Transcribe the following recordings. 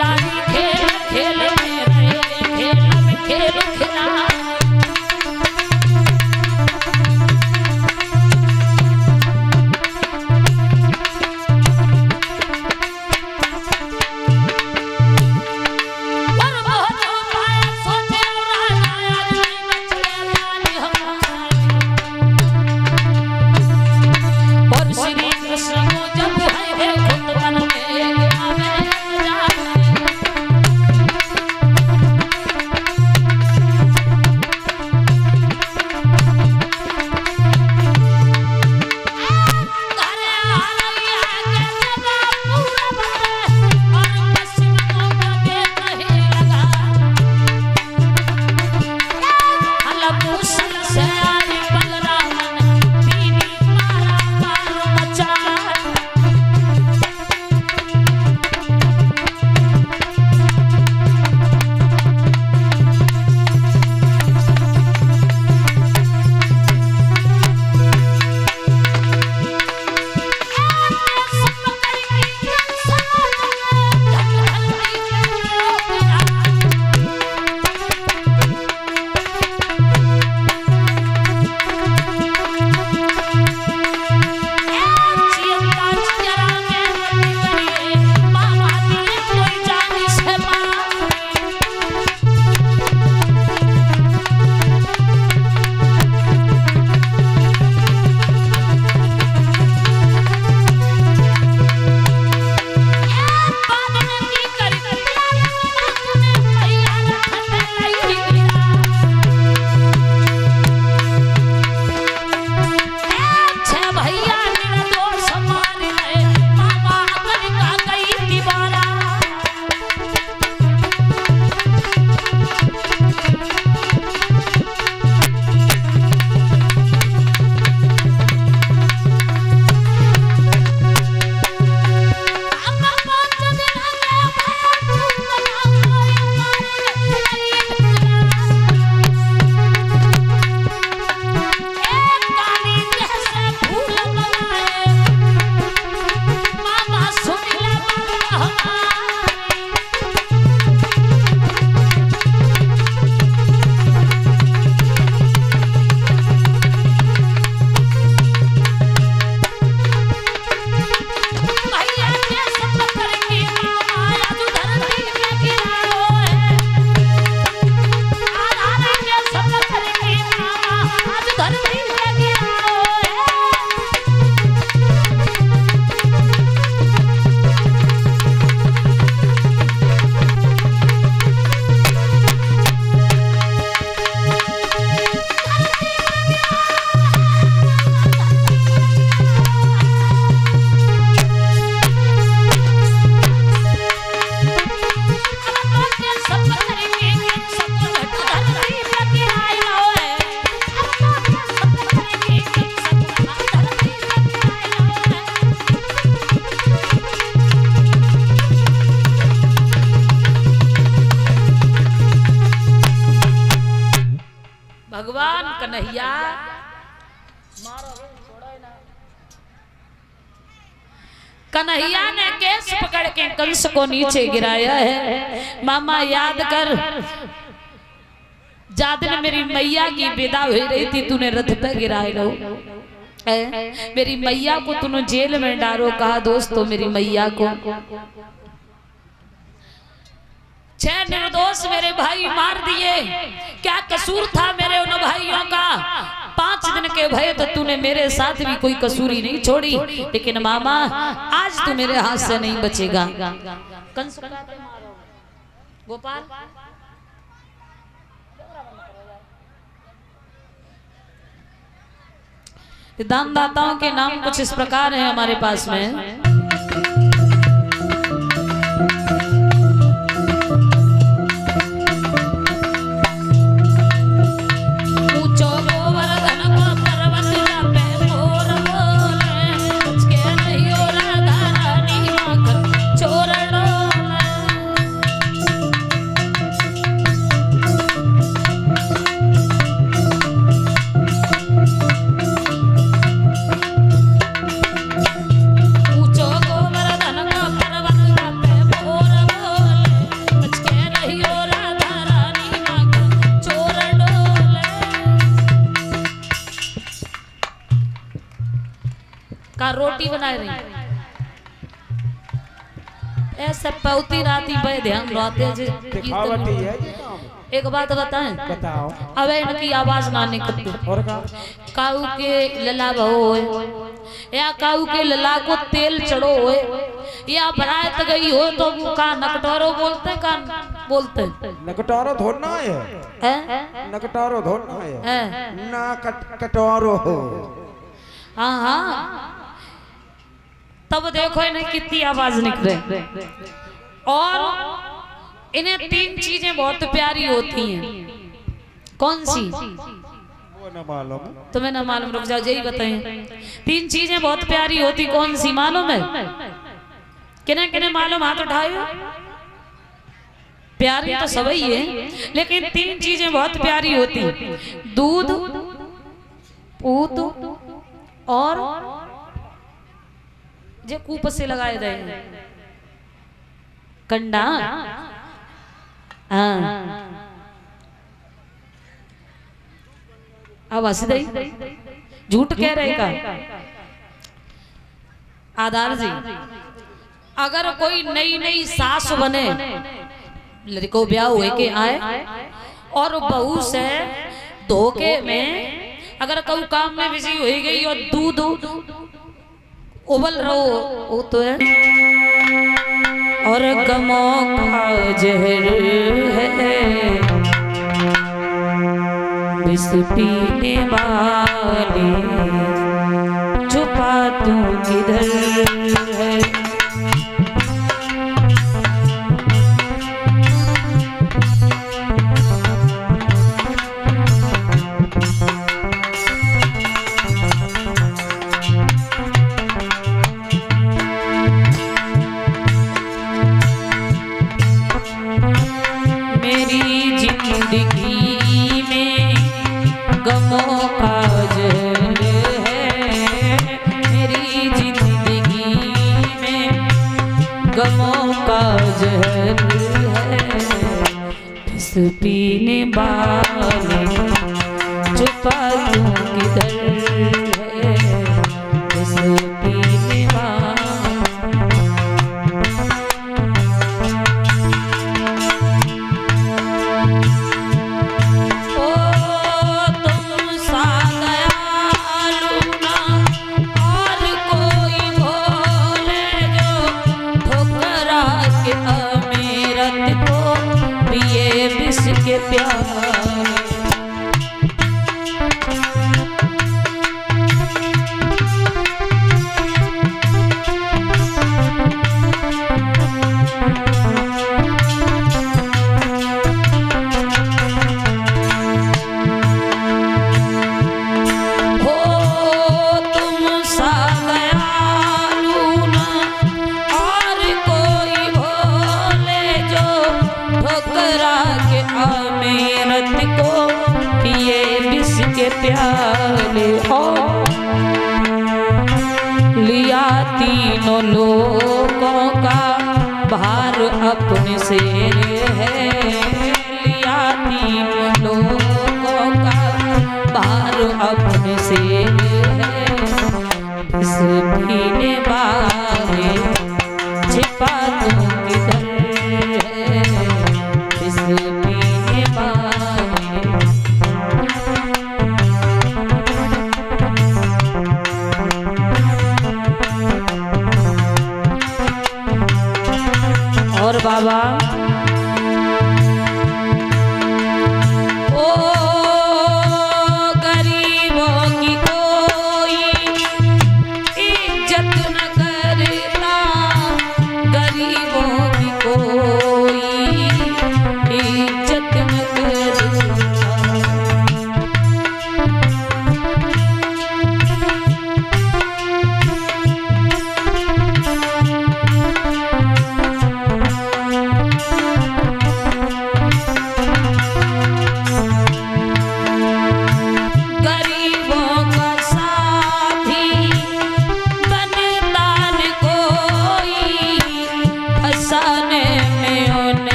खिलाड़ी खेल खेल में खेल खिला भगवान कन्हैया कन्हैया ने केस पकड़ के कंस को नीचे गिराया है। मामा याद कर, जादिन मेरी मैया की विदा हो रही थी, तूने रथ पे गिराए लो, मेरी मैया को तूने जेल में डालो। कहा दोस्तों मेरी मैया को 6 निर्दोष मेरे भाई मार दिए, क्या कसूर था मेरे उन भाइयों का? 5 दिन के भय तो तूने मेरे साथ भी कोई कसूरी नहीं छोड़ी, लेकिन मामा आज तू मेरे हाथ से नहीं बचेगा। कंस गोपाल दानदाताओं के नाम कुछ इस प्रकार है हमारे पास में। ऊंचो का रोटी बनाए रही ऐसे पौती राती बे ध्यान रहते जे दिखावटी है ये काम। एक बात बताएं बताओ। अब इनकी आवाज ना निकलती और का काऊ के लला बहो या काऊ के लला को तेल चढ़ो होए या बरात गई हो तो का नकटोरो बोलते का बोलते नकटारो धोना है हैं नकटारो धोना है हैं ना कटोरो हो। हाँ हाँ तब देखो इन्हें कितनी आवाज निकले और इन्हें तीन चीजें बहुत प्यारी होती हैं। कौन सी वो न मालूम तुम्हें ना मालूम रुक जाओ यही बताएं। तीन चीजें बहुत प्यारी होती कौन सी मालूम है किने किने मालूम हाथ उठाए प्यारी तो सभी है लेकिन तीन चीजें बहुत प्यारी होती दूध पूत और जे कूप से लगाए गए कंडा हाँ अब हंस दई झूठ कह रहे का आधार जी अगर कोई नई नई सास बने लड़को ब्याह हुए के आए और बहू से धोखे में अगर कोई काम में बिजी हो गई और दूध उबल रहो वो तो है और गमों का जहर है विष पीने वाले छुपा तू किधर है। पीने वाले छुपा तू किधर है इस पीने ओ तुम सा दयालु ना और कोई भोले जो ठुकरा के अमीरत को पिए विष के प्यार। प्याले और लिया तीनों लोगों का भार अपने से है लिया तीनों लोगों का भार अपने से है इस पीने वाले छिपा तू किधर है इस पीने वाले। और बाबा ओ गरीबों की कोई इज्जत न करता गरीबों की कोई इज्जत न करता।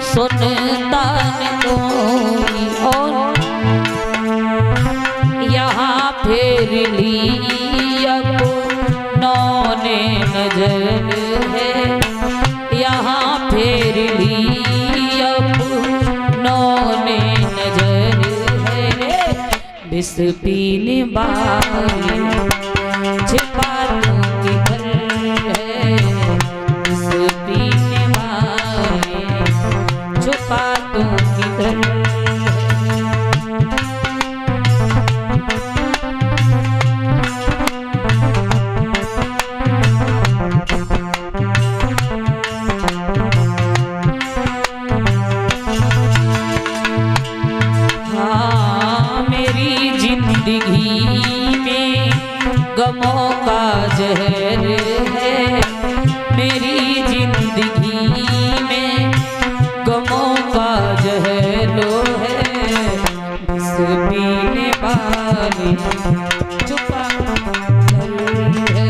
सुनता कोई और यहाँ फेर ली अब विष पीने वाले छिपा तू किधर है, विष पीने वाले छुपा तू किधर है। गमों का जहर है मेरी जिंदगी में, गमों का जहर है, विष पीने वाले छुपा है।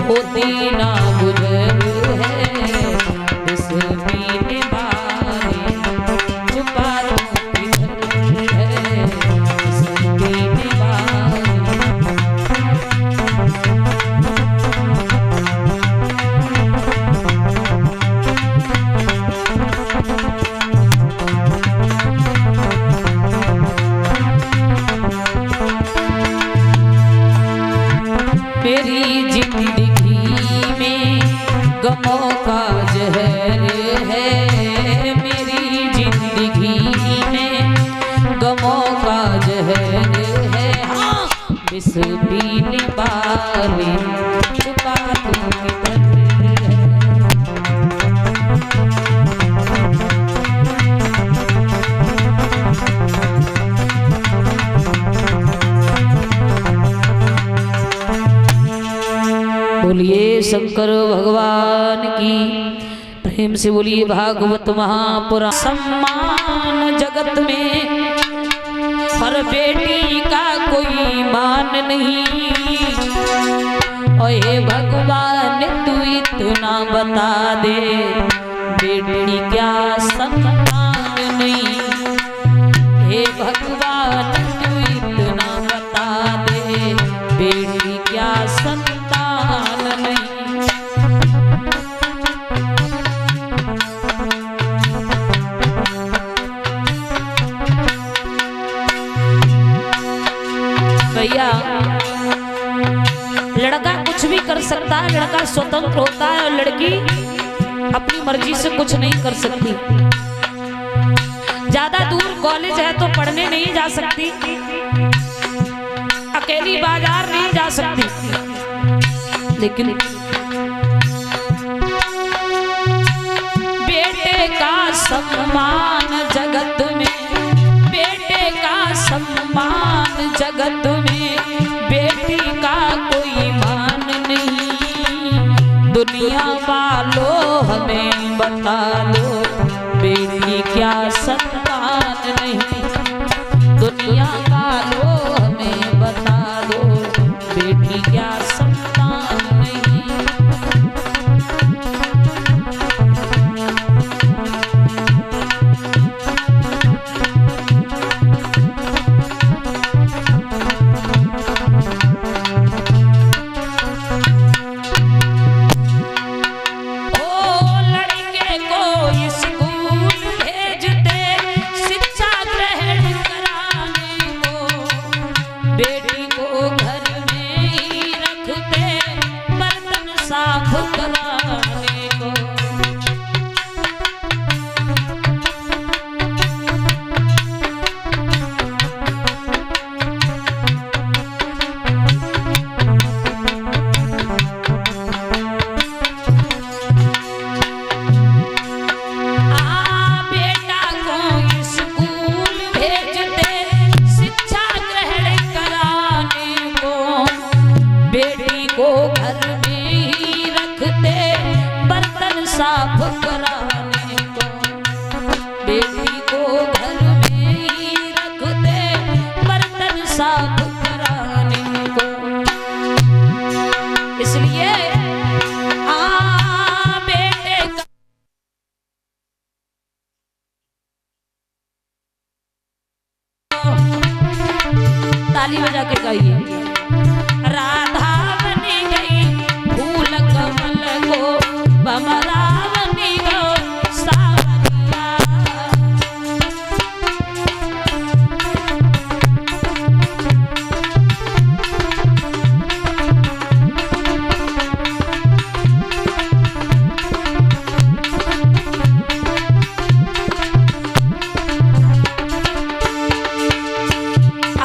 होती ना गुजर है, विष पीने वाले छुपा तू किधर है, विष पीने वाले। मेरी जिंदगी में गमों का जहर है, मेरी जिंदगी में गमों का जहर है, हाँ विष पीने वाले छुपा तू किधर है। बोलिए शंकर भगवान की, प्रेम से बोलिए भागवत महापुराण। सम्मान जगत में हर बेटी का कोई मान नहीं, ओए भगवान तू इतना बता दे, बेटी क्या सम्मान नहीं। हे भगवान तू इतना बता दे, बेटी क्या सम्मान नहीं। भैया लड़का कुछ भी कर सकता है, लड़का स्वतंत्र होता है और लड़की अपनी मर्जी से कुछ नहीं कर सकती। ज्यादा दूर कॉलेज है तो पढ़ने नहीं जा सकती, अकेली बाजार नहीं जा सकती, लेकिन बेटे का सम्मान जगत में, बेटे का सम्मान जगत में, बेटी का कोई मान नहीं। दुनिया वालों हमें बता दो, बेटी क्या सम्मान नहीं। दुनिया वालों हमें बता दो, बेटी क्या सम्मान नहीं। सब प्राणी को। इसलिए बेटे का ताली बजा के गाइए। राधा बनी गई फूल कमल को भमरा बनी गो सावरिया।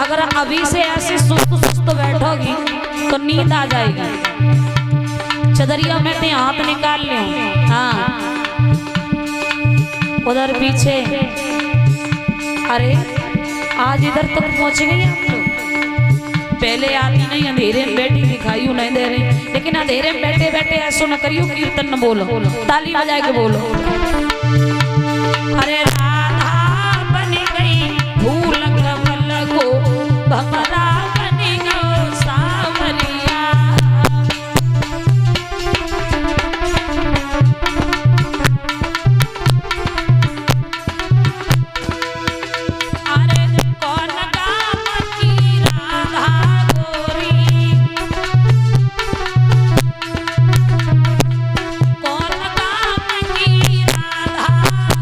अगर अभी से ऐसे सुस्त सुस्त बैठोगी तो नींद आ जाएगी। चदरिया में ते हाथ निकाल लो। हाँ उधर पीछे। अरे आज इधर तक पहुंच गई आप लोग। पहले आती नहीं, अंधेरे में बैठी दिखाई नहीं दे रहे, लेकिन अंधेरे में बैठे बैठे ऐसो न करियो, कीर्तन न बोलो, ताली बजा के बोलो। अरे राधा बनी गई फूल कमल को भमरा बनी गो सावरिया। अरे कौन काम की राधा गोरी, कौन काम की राधा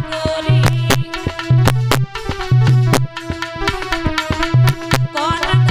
गोरी, कौन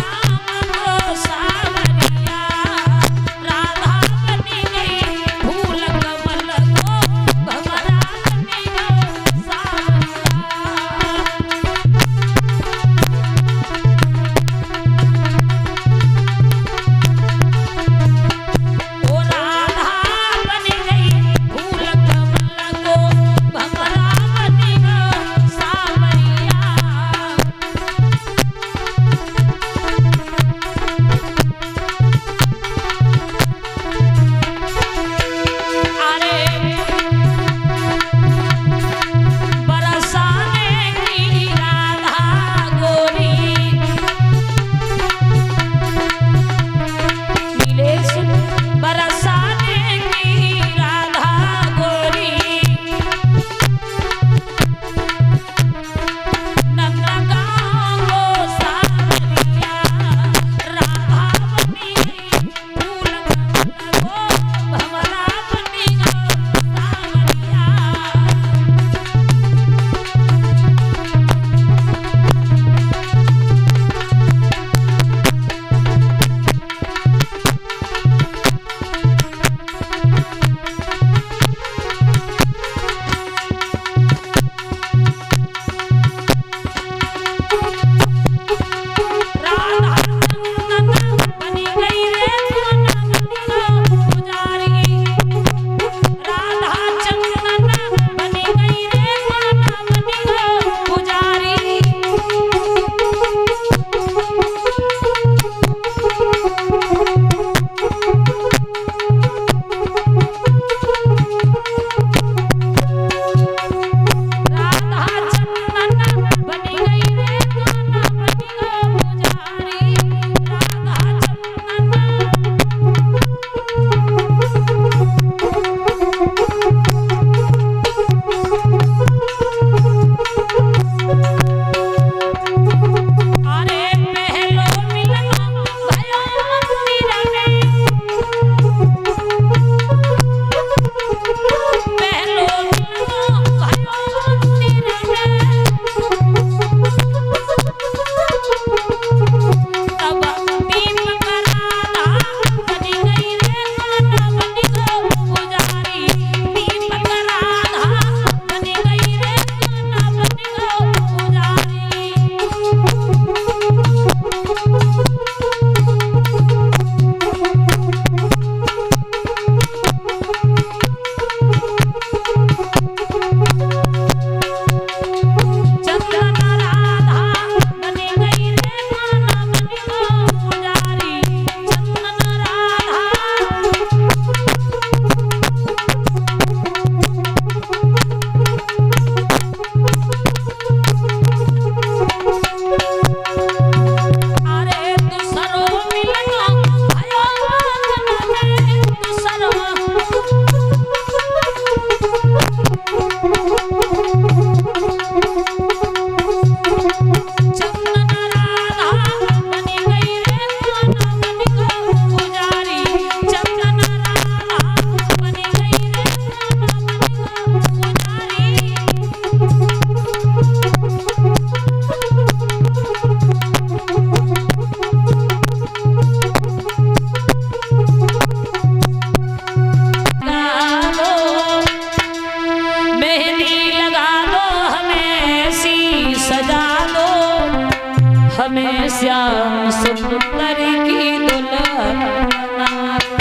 श्याम सुंदर की दुल्हन बना दो।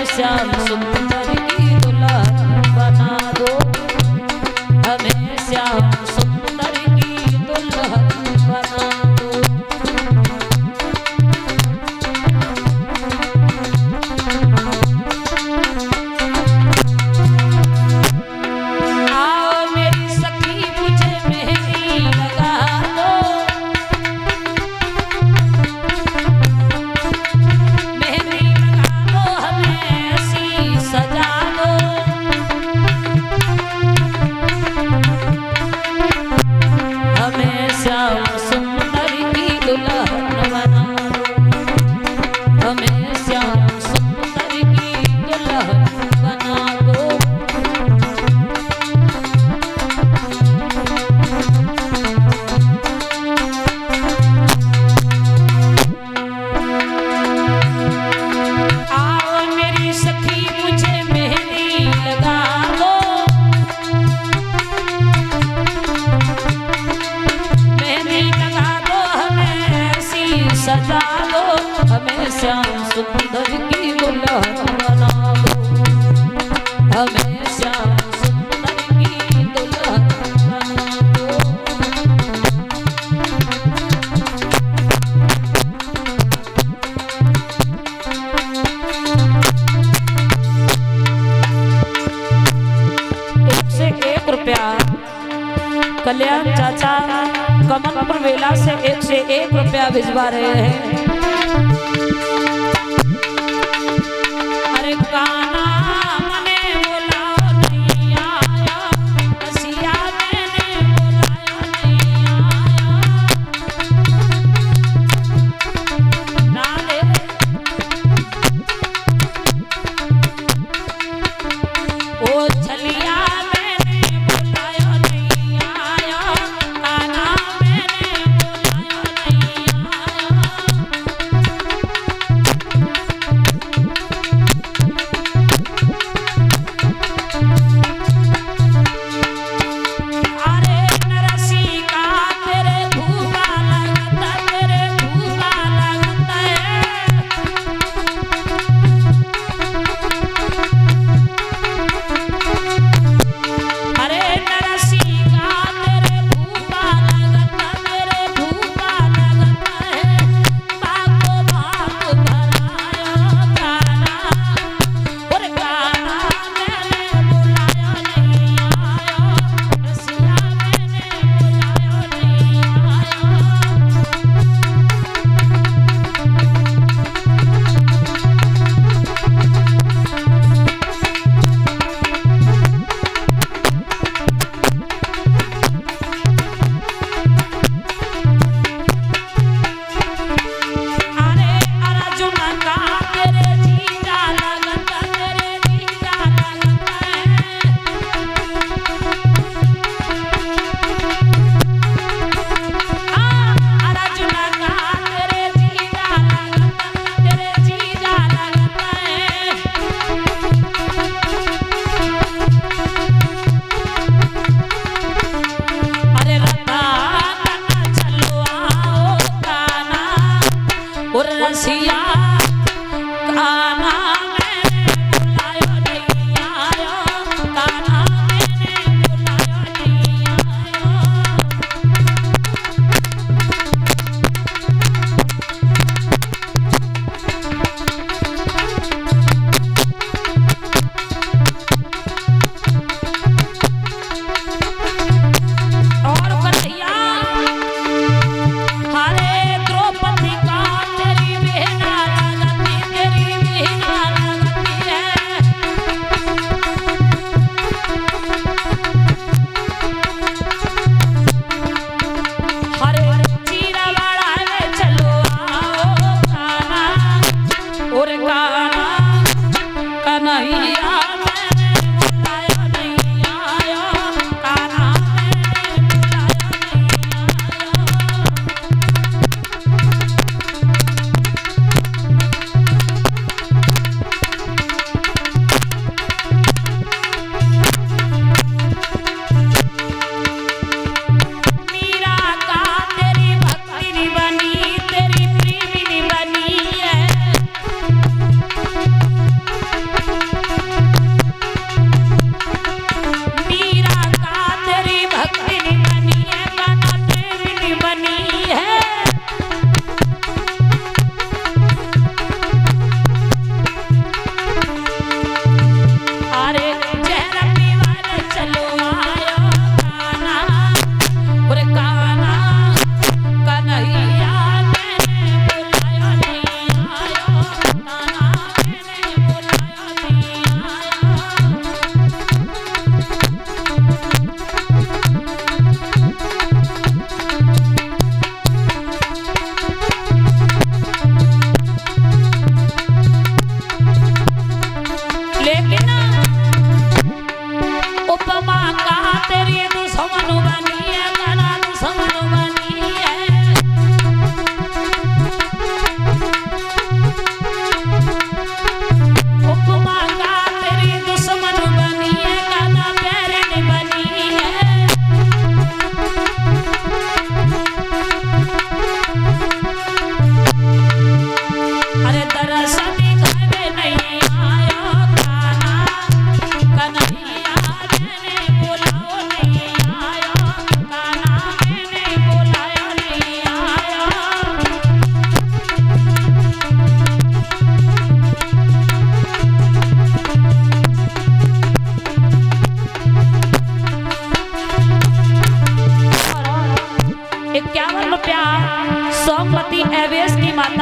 श्याम सुंदर की दुल्हन बना दो, हमें श्याम सुंदर की दुल्हन बना दो। आओ मेरी सखी मुझे मेहंदी लगा दो, मेहंदी लगा दो हमें सजा दो, हमें श्याम सुंदर की दुल्हन बना दो, हमें श्याम सुंदर की दुल्हन बना दो। आओ मेरी सखी मुझे मेहंदी लगा दो, मेहंदी लगा दो हमें ऐसी सजा दो, हमें श्याम सुंदर की दुल्हन बना दो, हमें श्याम सुंदर की दुल्हन बना दो। एक रुपया कल्याण चाचा कमलपुर वेला से 101 रुपया भिजवा रहे हैं। अरे काना मने बुलाओ नहीं आया, रसिया मैंने बुलाया नहीं आया, नाले ओ छलिया कान्हा कन्हैया मैंने बुलाया नहीं आया, कान्हा मैंने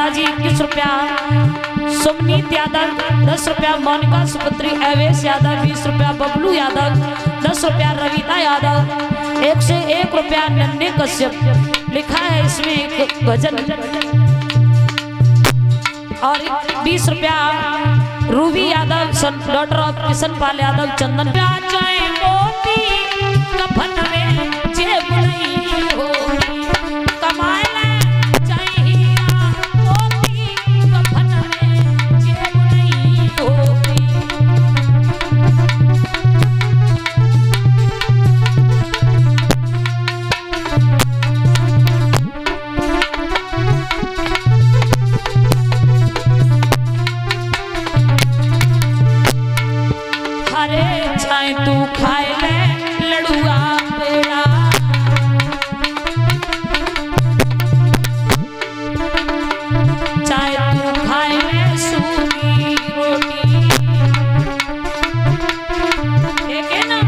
जी 21 रुपया, सुमनीत यादव 10 रुपया, मोनिका सुपुत्री अवेश यादव 20 रुपया, बबलू यादव 10 रुपया, रविता यादव 101 रुपया, नन्हे कश्यप लिखा है इसमें एक भजन, और 20 रुपया Ruby Yadav daughter of Kishan Pal Yadav चंदन मोती कफन में जेब नहीं हो कमाए तू खाए ले लड़ुआ पेड़ा, चाहे तू खाए ले सूखी रोटी, ठीक है ना।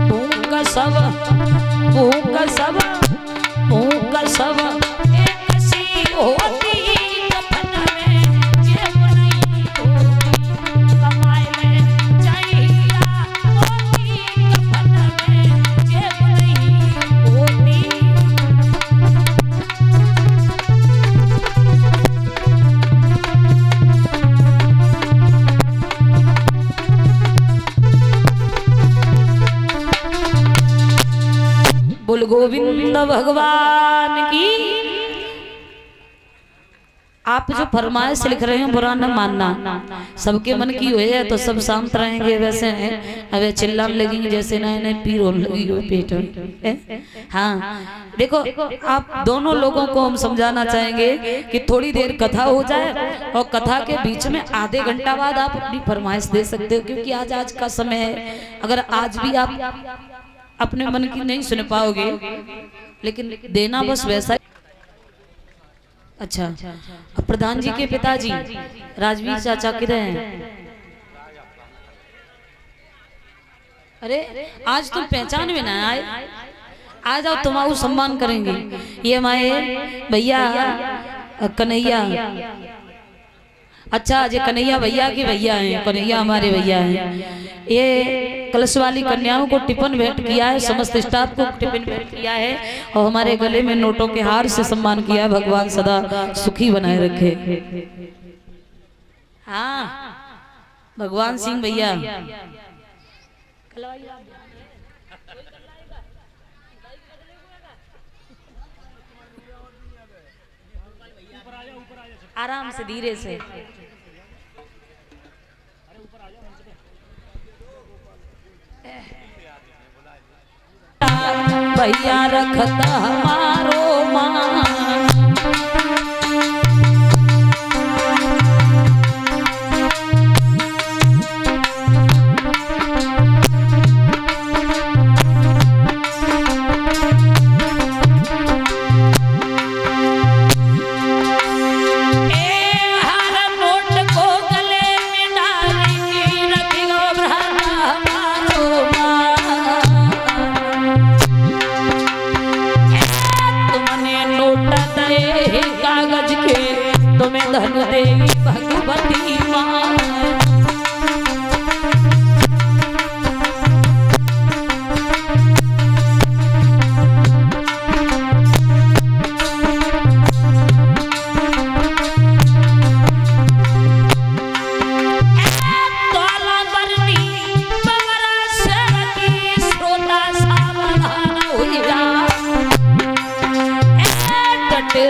भूख सब एक सी होती कफन में जेब नहीं होती कमाए ले बोल गोविंद भगवान की। आप जो फरमाइश लिख रहे हैं बुरा न मानना, सबके मन की हुए है तो सब शांत रहेंगे, वैसे अब चिल्लाने लगेंगे जैसे नए नए पीर होने लगी हो पेट में। हाँ देखो, आप दोनों लोगों को हम समझाना चाहेंगे कि थोड़ी देर कथा हो जाए और कथा के बीच में आधे घंटा बाद आप अपनी फरमाइश दे सकते हो, क्योंकि आज का समय है। अगर आज भी आप अपने मन की नहीं सुन पाओगे, लेकिन देना बस वैसा। अच्छा, अब प्रधान जी के पिताजी राजवीर चाचा किधर हैं? अरे आज तुम पहचान में ना आए, आ जाओ, तुम्हारा सम्मान करेंगे। ये हमारे भैया कन्हैया, अच्छा जी कन्हैया भैया के भैया हैं, कन्हैया हमारे भैया हैं। ये कलश वाली कन्याओं को टिफिन भेंट किया है, समस्त स्टाफ को टिफिन भेंट किया है, और हमारे गले में नोटों के हार से सम्मान किया है। भगवान सदा सुखी बनाए रखे। हाँ भगवान सिंह भैया आराम से धीरे से भैया रखता हमारो मान धन देवी भगवती माँ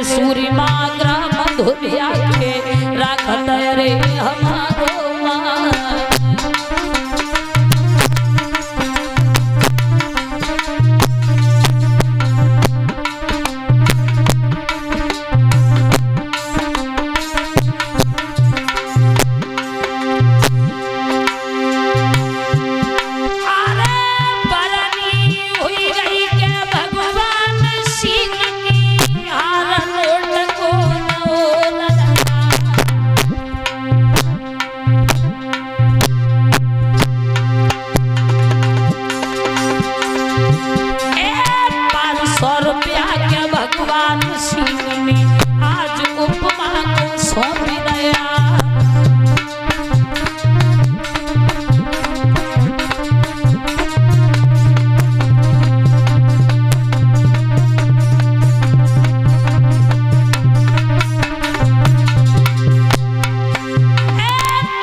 सूरी माग्रा मधुरिया के राखत रे हमारो मान भगवान सिंह ने आज उपमा को सौंप दिया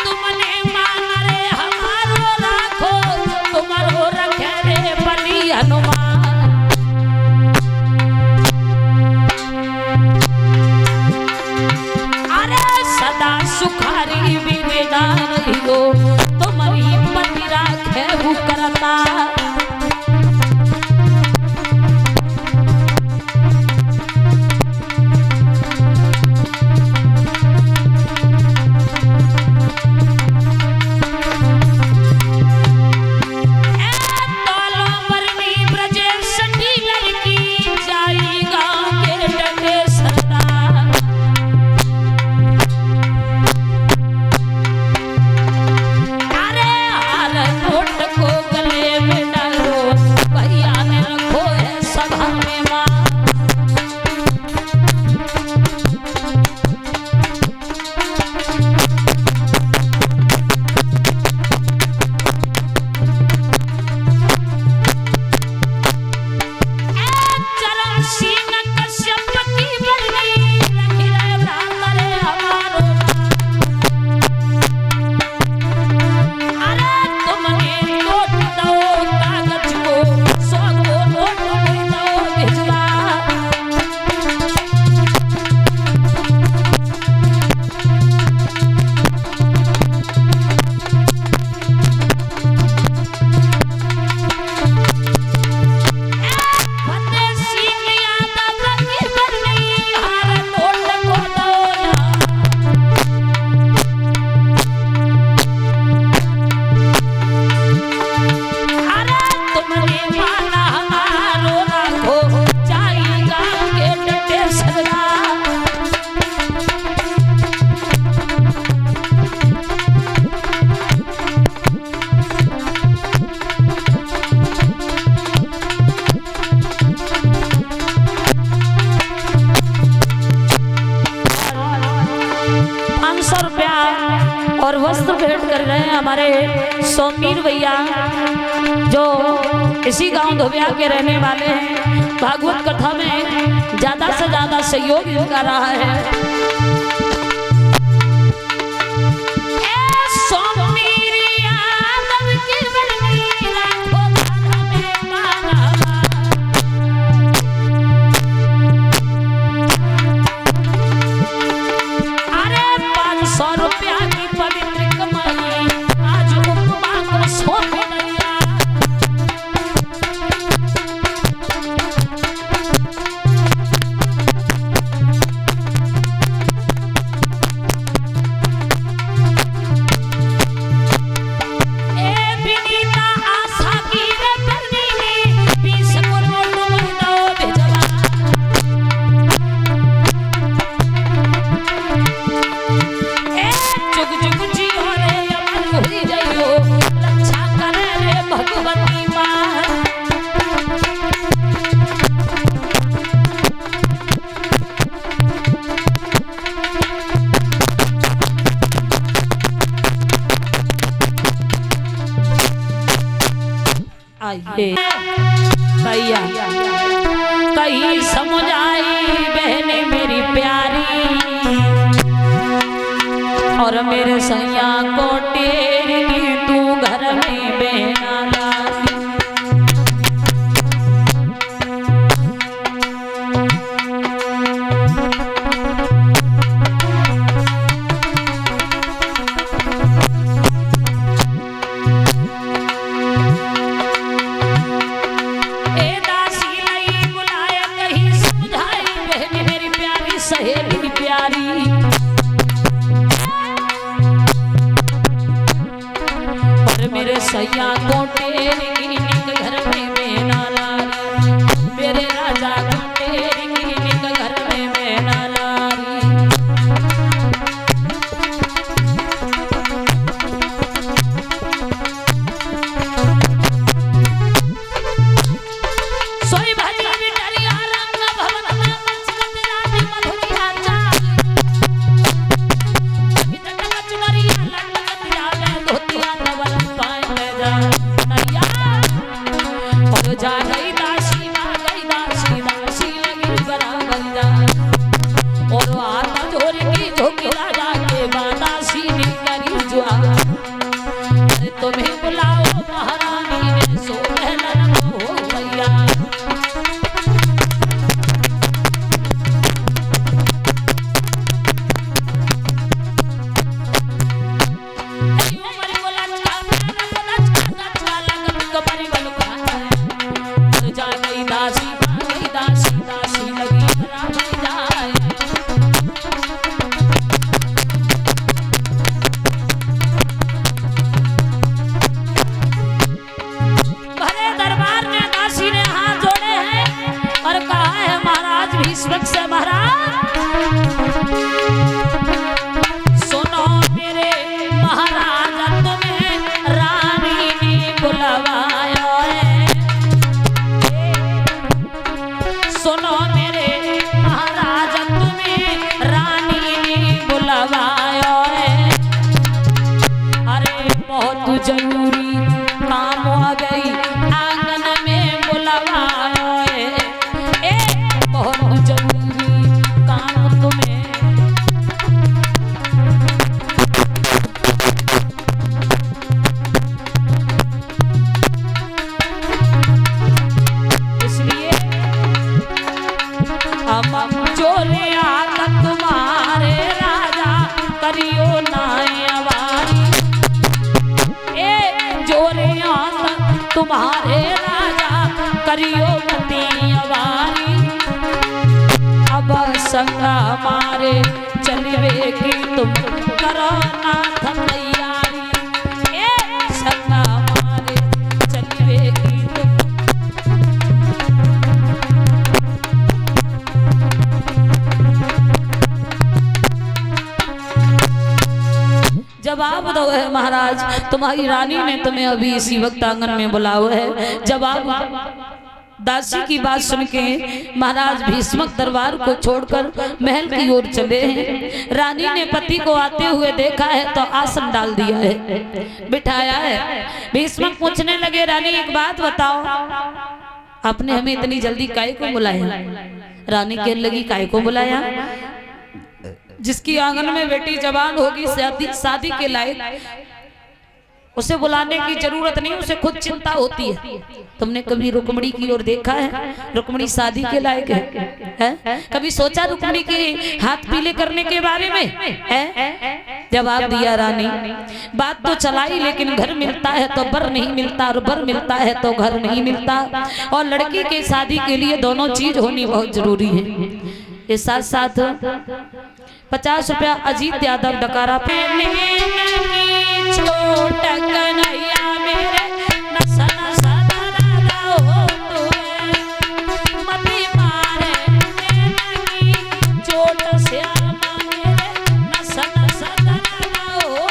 तुमने माना रे हमारो राखो तुम्हारो रखे रे बलि हनुमान सुखारी बिना रहियो तुम्हारी पति राखे वो करता और वस्त्र भेंट कर रहे हैं हमारे सोमीर भैया जो इसी गांव धोबिया के रहने वाले हैं। भागवत कथा में ज्यादा से ज्यादा सहयोग कर रहा है। आइए भैया कहीं समझ आई बहने मेरी प्यारी और मेरे सैया को टेरी तू घर में बहना लाई। सहेली प्यारी और मेरे सैया को टेरी घर में बहना लाई। मेरे राजा को टेरी घर में बहना लाई। सोई भरी बिटरिया रंग भवन में जा गई दासी लगी बराबर जा और आता जोर की झोंकी राजा के बादासी ने करी जुआ। अरे तुम्हें बुलाओ महारानी ने सो पहलन हो भैया। से महाराज सुनो मेरे महाराज तुम्हें रानी ने बुलवाया है। सुनो मेरे महाराज तुम्हें रानी ने बुलवाया है। अरे बहुत जरूरी काम हो गई आंगन में बुलवाया है। बहुत जरूरी काम तुम्हें इसलिए हम जो ले आता तुम्हारे राजा करियो ना अवारी। जो ले आता तुम्हारे राजा करियो मती अवारी। अब संगा मारे चलवे की तुम करो नाथ तैयारी। संगा मारे चलवे की तुम जवाब दो है महाराज तुम्हारी रानी ने तुम्हें अभी इसी वक्त आंगन में बुलाओ है। जवाब दासी की बात सुन के महाराज भीष्मक दरबार को छोड़कर महल की ओर चले हैं। रानी ने पति को आते हुए देखा है तो आसन डाल दिया है, बिठाया है। भीष्मक पूछने लगे रानी एक बात बताओ आपने हमें इतनी जल्दी काहे को बुलाया? रानी कहने लगी काहे को बुलाया? जिसकी आंगन में बेटी जवान होगी शादी के लायक उसे बुलाने की जरूरत नहीं, उसे खुद चिंता होती है। तुमने कभी रुक्मणी की ओर देखा है? रुक्मणी शादी के लायक है? कभी सोचा रुक्मणी के हाथ पीले करने के बारे में है? जवाब दिया रानी बात तो चलाई लेकिन घर मिलता है तो बर नहीं मिलता और बर मिलता है तो घर नहीं मिलता। और लड़की के शादी के लिए दोनों चीज होनी बहुत जरूरी है। ये साथ साथ 50 रुपया अजीत यादव डकारा पे छोट कन्हैया मेरे नसा नसा दादा हो तू मती मारे लगी चोट श्यामा मेरे नसा नसा दादा हो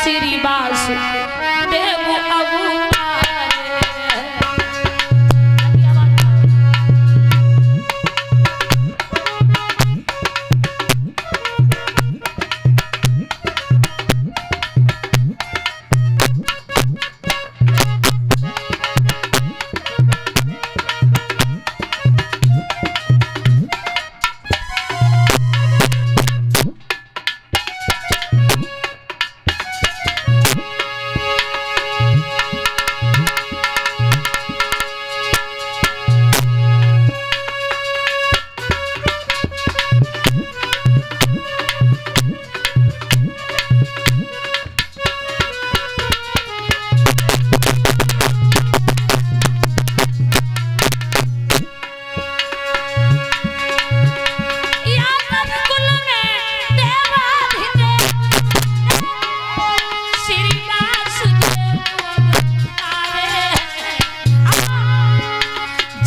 श्री वासुदेव अवतार।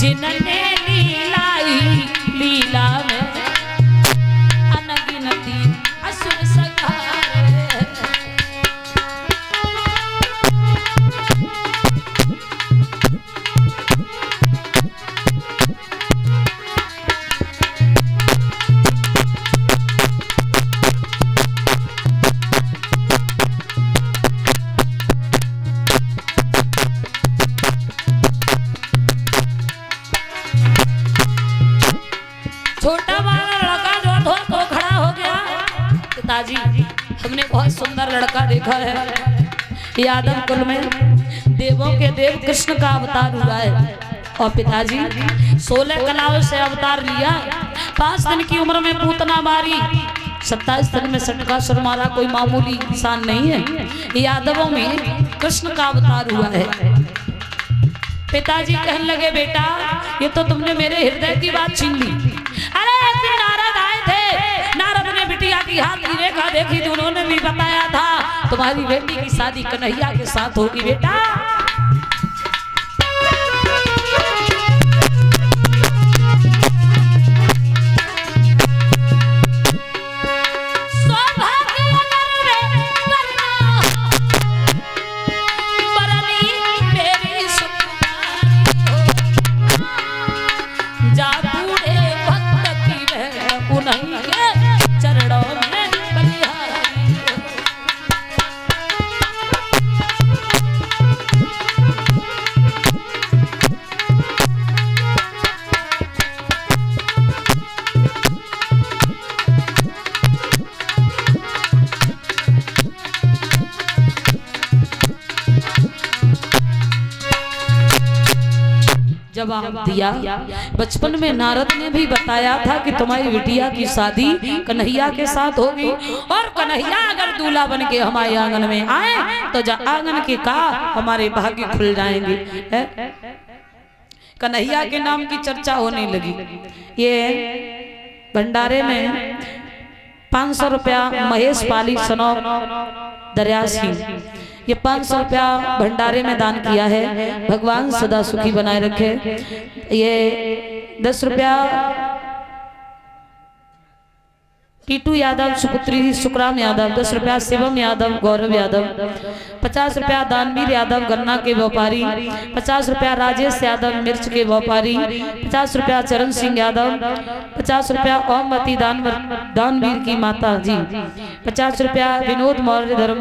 जिनने लीलाई लीला में अनगिनती असुर संहारे। छोटा वाला लड़का जो तो खड़ा हो गया। पिताजी हमने बहुत सुंदर लड़का देखा है, यादव कुल में देवों के देव कृष्ण का अवतार हुआ है। और पिताजी 16 कलाओं से अवतार लिया, 5 दिन की उम्र में पूतना मारी, 27 दिन में सटकासुर मारा। कोई मामूली इंसान नहीं है, यादवों में कृष्ण का अवतार हुआ है। पिताजी कहने लगे बेटा ये तो तुमने मेरे हृदय की बात छीन ली। अरे एक दिन नारद आए थे, नारद ने बिटिया की हाथ की रेखा देखी थी, उन्होंने भी बताया था तुम्हारी बेटी की शादी कन्हैया के साथ होगी बेटा। जवाब दिया। बचपन में नारद ने भी बताया था कि तुम्हारी बिटिया की शादी कन्हैया के साथ होगी, और कन्हैया अगर दूल्हा बन के हमारे आंगन में आए तो आंगन के का हमारे भाग्य खुल जाएंगे। कन्हैया के नाम की चर्चा होने लगी। ये भंडारे में 500 रुपया महेश पाली सनौ दरिया सिंह, ये 500 रुपया भंडारे में दान किया है। भगवान सदा सुखी बनाए रखे। ये 10 रुपया टीटू यादव, सुपुत्री सुखराम यादव, 10 रुपया शिवम यादव, गौरव यादव, 50 रुपया दानवीर यादव गन्ना के व्यापारी, 50 रुपया राजेश यादव मिर्च के व्यापारी, 50 रुपया चरण सिंह यादव, 50 रुपया ओमवती दानवीर की माता जी, 50 रुपया विनोद मौर्य धर्म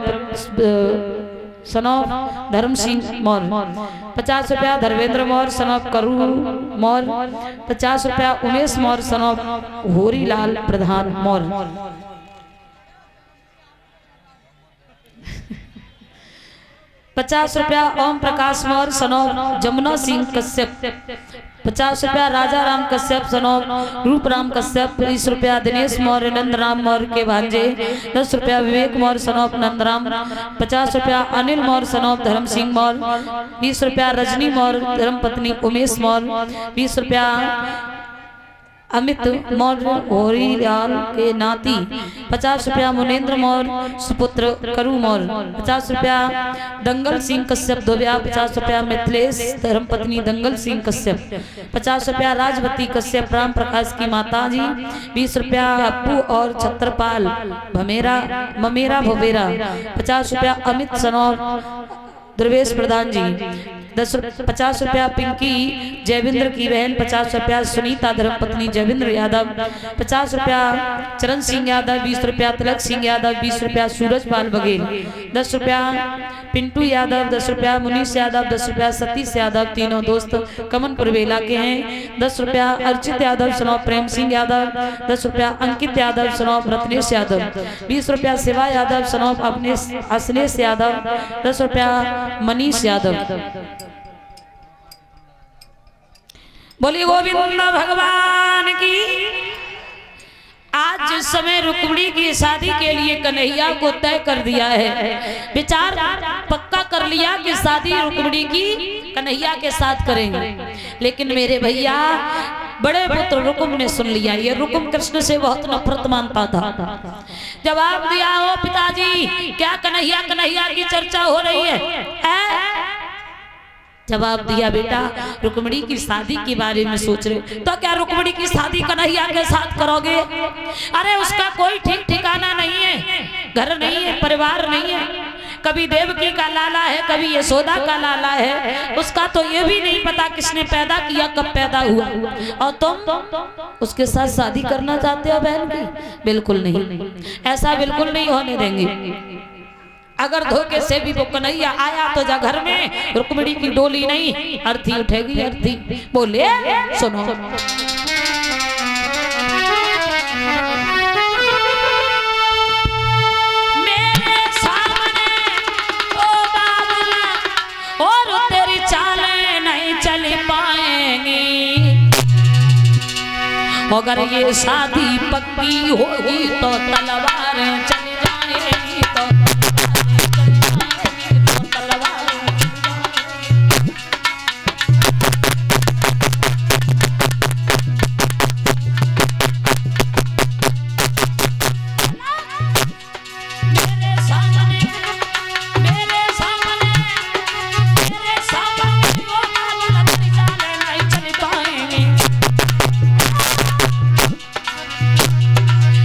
सनौफ धर्म सिंह मौर्य, 50 रुपया धर्मेंद्र मौर्य सनौफ करू मौर्य, 50 रुपया उमेश मौर्य सनौफ होरीलाल प्रधान मौर्य, 50 रुपया ओम प्रकाश मौर्य सनौफ जमुना सिंह कश्यप, 50 रुपया राजा राम कश्यप सनौफ रूप राम कश्यप, 30 रुपया दिनेश मौर्य नंदराम मौर्य के भांजे, 10 रुपया विवेक मौर्य सनौफ नंदराम, 50 रुपया अनिल मौर्य सनौफ धर्म सिंह मौर्य, 20 रुपया रजनी मौर्य धर्म पत्नी उमेश मौर्य, 20 रुपया अमित मौर्य होरीलाल के नाती 50 रुपया, मुनेन्द्र मौर्य सुपुत्र करू मौर्य 50 रुपया, दंगल सिंह कश्यप धोबिया 50 रुपया, मिथिलेश धर्मपत्नी दंगल सिंह कश्यप 50 रुपया, राजवती कश्यप राम प्रकाश की माता जी 20 रुपया, अप्पू और छत्रपाल ममेरा भोबेरा 50 रुपया, अमित सनौर ध्रुवेश प्रधान जी 50 रुपया, पिंकी जयविंद्र की बहन 50 रुपया, सुनीता धर्मपत्नी जयविंद्र यादव 50 रुपया, चरण सिंह यादव 20 रुपया, तिलक सिंह यादव 20 रुपया, सूरज पाल बघेल 10 रुपया, पिंटू यादव 10 रुपया, मुनीष यादव 10 रुपया, सतीश यादव तीनों दोस्त कमनपुर बेला के हैं 10 रुपया, अर्चित यादव सनौप प्रेम सिंह यादव 10 रुपया, अंकित यादव सनौप रत्नेश यादव 20 रुपया, शिवा यादव सनौप अपने अश्लेष यादव 10 रुपया, मनीष यादव। बोली गोविंद भगवान की। आज जिस समय रुक्मिणी की शादी के लिए कन्हैया को तय कर दिया है, विचार पक्का कर लिया कि शादी रुक्मिणी की कन्हैया के साथ करेंगे, लेकिन मेरे भैया बड़े पुत्र रुकुम ने सुन लिया। ये रुकुम कृष्ण से बहुत नफरत मानता था। जवाब दिया, हो पिताजी क्या कन्हैया कन्हैया की चर्चा हो रही है? जवाब दिया, बेटा रुक्मिणी की शादी के बारे में सोच रहे तो क्या रुक्मिणी की शादी कन्हैया के साथ करोगे? अरे उसका कोई ठीक ठिकाना नहीं है, घर नहीं है, परिवार नहीं है, कभी देवकी का लाला है, कभी यशोदा का लाला है, उसका तो ये भी नहीं पता किसने पैदा किया, कब पैदा हुआ, और तुम उसके साथ शादी करना चाहते हो बहन की? बिल्कुल नहीं, ऐसा बिल्कुल नहीं होने देंगे। अगर धोखे से भी वो कन्हैया आया तो जा घर में रुक्मिणी की डोली नहीं, अर्थी उठेगी अर्थी। बोले सुनो, मेरे सामने ओ बाबला और तेरी चालें नहीं चल पाएंगी, अगर ये शादी पक्की होगी तो तलवारें चल जाएंगी, तो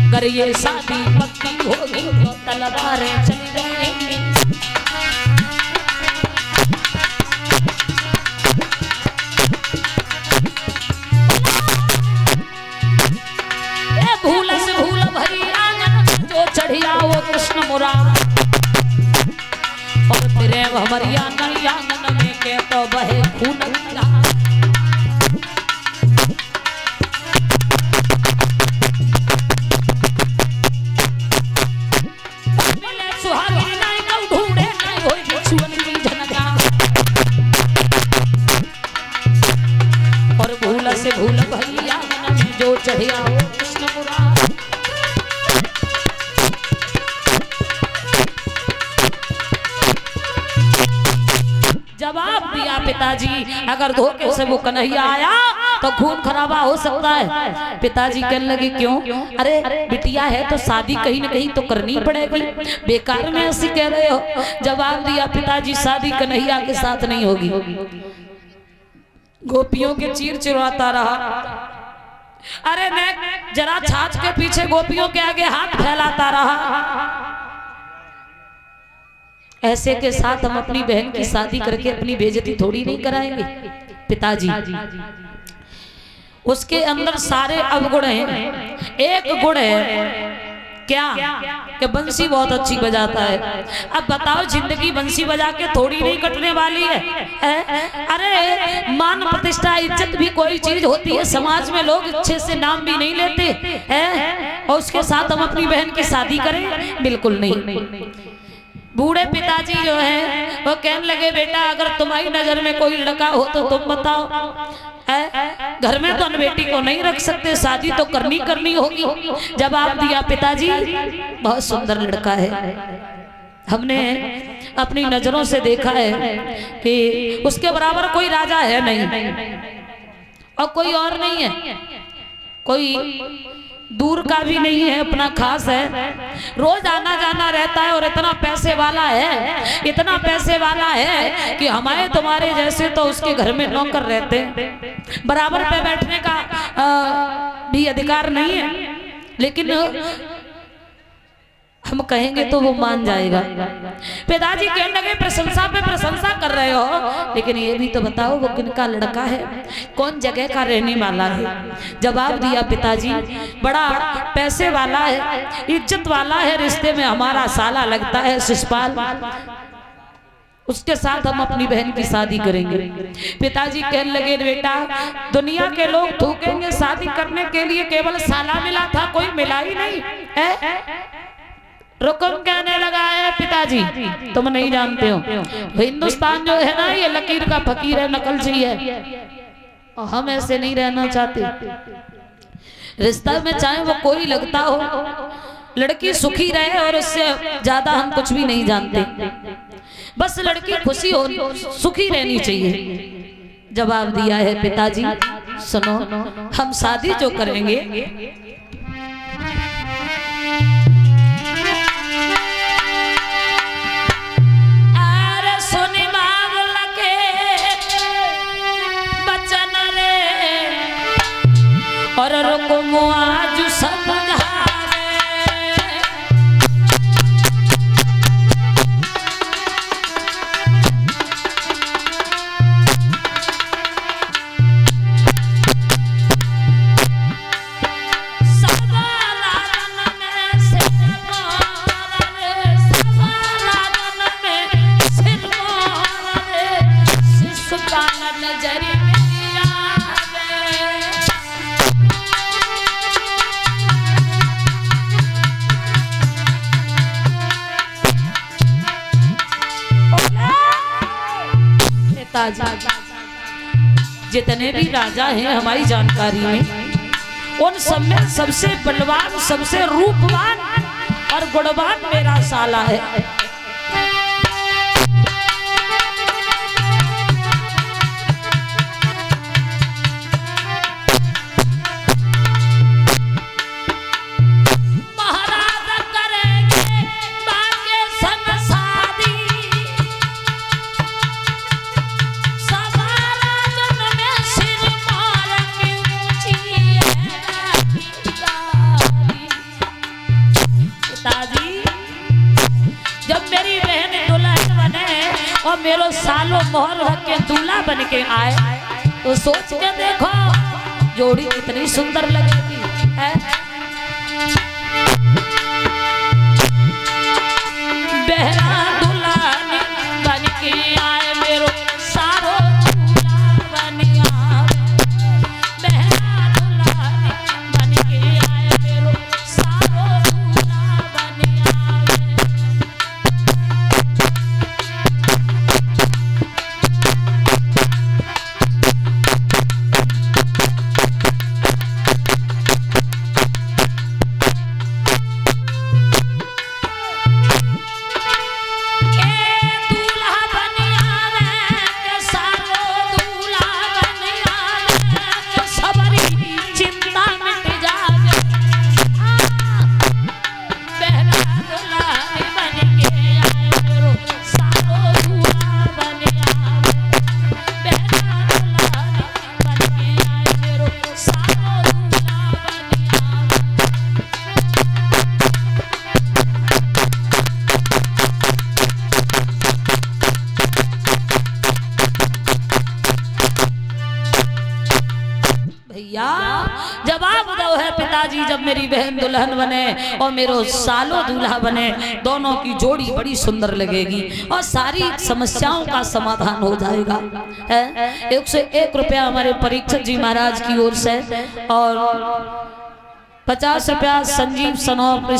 अगर ये शादी पक्की होगी तो तलवारें चली जाएंगी। भूल से भूल भरी आंगन जो चढ़िया वो कृष्ण मुराद, और तेरे हमारी आंगन में के तो बहे खून से भूल भैया जो चढ़िया हो कृष्ण मुराद। जवाब दिया पिताजी, अगर धोखे से वो कन्हैया आया तो खून खराबा हो सकता है। पिताजी कहने लगे क्यों? अरे बिटिया है तो शादी कहीं न कहीं तो करनी पड़ेगी, बेकार में ऐसी कह रहे हो। जवाब दिया पिताजी, शादी कन्हैया के साथ नहीं होगी। गोपियों के चीर चिराता रहा, अरे मैं जरा छाछ के पीछे गोपियों के आगे हाथ फैलाता रहा। ऐसे के साथ हम अपनी बहन की शादी करके अपनी बेइज्जती थोड़ी नहीं कराएंगे। पिताजी उसके अंदर सारे अवगुण हैं, एक गुण है क्या कि बंसी बहुत अच्छी बजाता है। अब बताओ, जिंदगी बंसी बजा के थोड़ी नहीं कटने वाली है। अरे मान प्रतिष्ठा इज्जत भी कोई चीज होती है, समाज में लोग अच्छे से नाम भी नहीं लेते हैं, और उसके साथ हम अपनी बहन की शादी करें? बिल्कुल नहीं। बूढ़े पिताजी जो है वो कहने लगे, बेटा अगर तुम्हारी नजर में कोई लड़का हो तो तुम बताओ, घर में तो बेटी को नहीं रख सकते, शादी तो करनी होगी। जवाब दिया पिताजी, बहुत सुंदर लड़का है, हमने अपनी नजरों से देखा है कि उसके बराबर कोई राजा है नहीं और कोई और नहीं है। कोई दूर का भी नहीं है, अपना खास है, रोज आना जाना रहता है और इतना पैसे वाला है, इतना पैसे वाला है कि हमारे तुम्हारे जैसे तो उसके घर में नौकर रहते हैं, बराबर पे बैठने का भी अधिकार नहीं है, लेकिन हम कहेंगे तो वो मान जाएगा। पिताजी कहने लगे प्रशंसा पे प्रशंसा कर रहे हो, लेकिन ये भी तो बताओ वो किनका लड़का है, कौन जगह का रहने वाला है। जवाब दिया पिताजी बड़ा पैसे वाला है, इज्जत वाला है, रिश्ते में हमारा साला लगता है शिषपाल, उसके साथ हम अपनी बहन की शादी करेंगे। पिताजी कहने लगे बेटा दुनिया के लोग थूकेंगे शादी करने के लिए, केवल साला मिला था, कोई मिला ही नहीं है। रुकम कहने लगा है पिताजी तुम नहीं जानते हो, हिंदुस्तान जो है ना ये लकीर का फकीर है, नकलची है, और हम ऐसे नहीं रहना चाहते। रिश्ता में चाहे वो कोई लगता हो, लड़की सुखी रहे और उससे ज्यादा हम कुछ भी नहीं जानते, बस लड़की खुशी हो, सुखी रहनी चाहिए। जवाब दिया है पिताजी सुनो हम शादी जो करेंगे और रुको मुआज समझा जितने भी राजा हैं हमारी जानकारी में, उन सब में सबसे बलवान, सबसे रूपवान और गुणवान मेरा साला है। और मेरे सालों मोहर के दूल्हा बन के आए तो सोच के देखो जोड़ी कितनी सुंदर लगेगी है? बहरा दूल्हा बन के आए मेरो सारो दूल्हा बन आए, बहरा दूल्हा बन के आए मेरो सारो दूल्हा बन आए। जवाब दो है पिताजी जब मेरी बहन दुल्हन बने और मेरो सालो दूल्हा बने, दोनों की जोड़ी बड़ी सुंदर लगेगी और सारी समस्याओं का समाधान हो जाएगा। 101 रुपया हमारे परीक्षक जी महाराज की ओर से और 50 रुपया संजीव सनोप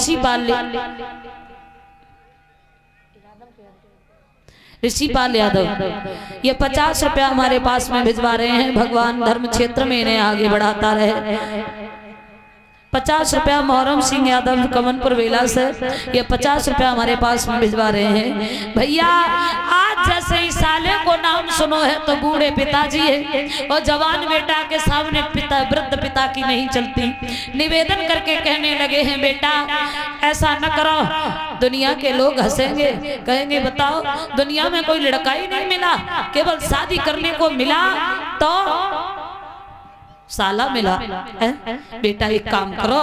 ऋषिपाल यादव, ये 50 रुपया हमारे पास में भिजवा रहे हैं। भगवान धर्म क्षेत्र में इन्हें आगे बढ़ाता रहे। 50 रुपया मोहरम सिंह यादव कमनपुर वेला से ये 50 रुपया हमारे पास में भिजवा रहे हैं। भैया आज जैसे इस साले को नाम सुनो है तो बूढ़े पिताजी है और जवान बेटा के सामने पिता वृद्ध पिता की नहीं चलती। निवेदन करके कहने लगे हैं बेटा ऐसा न करो, दुनिया के लोग हंसेंगे, कहेंगे बताओ दुनिया में कोई लड़का ही नहीं मिला, केवल शादी करने को मिला तो साला मिला है? बेटा एक काम करो,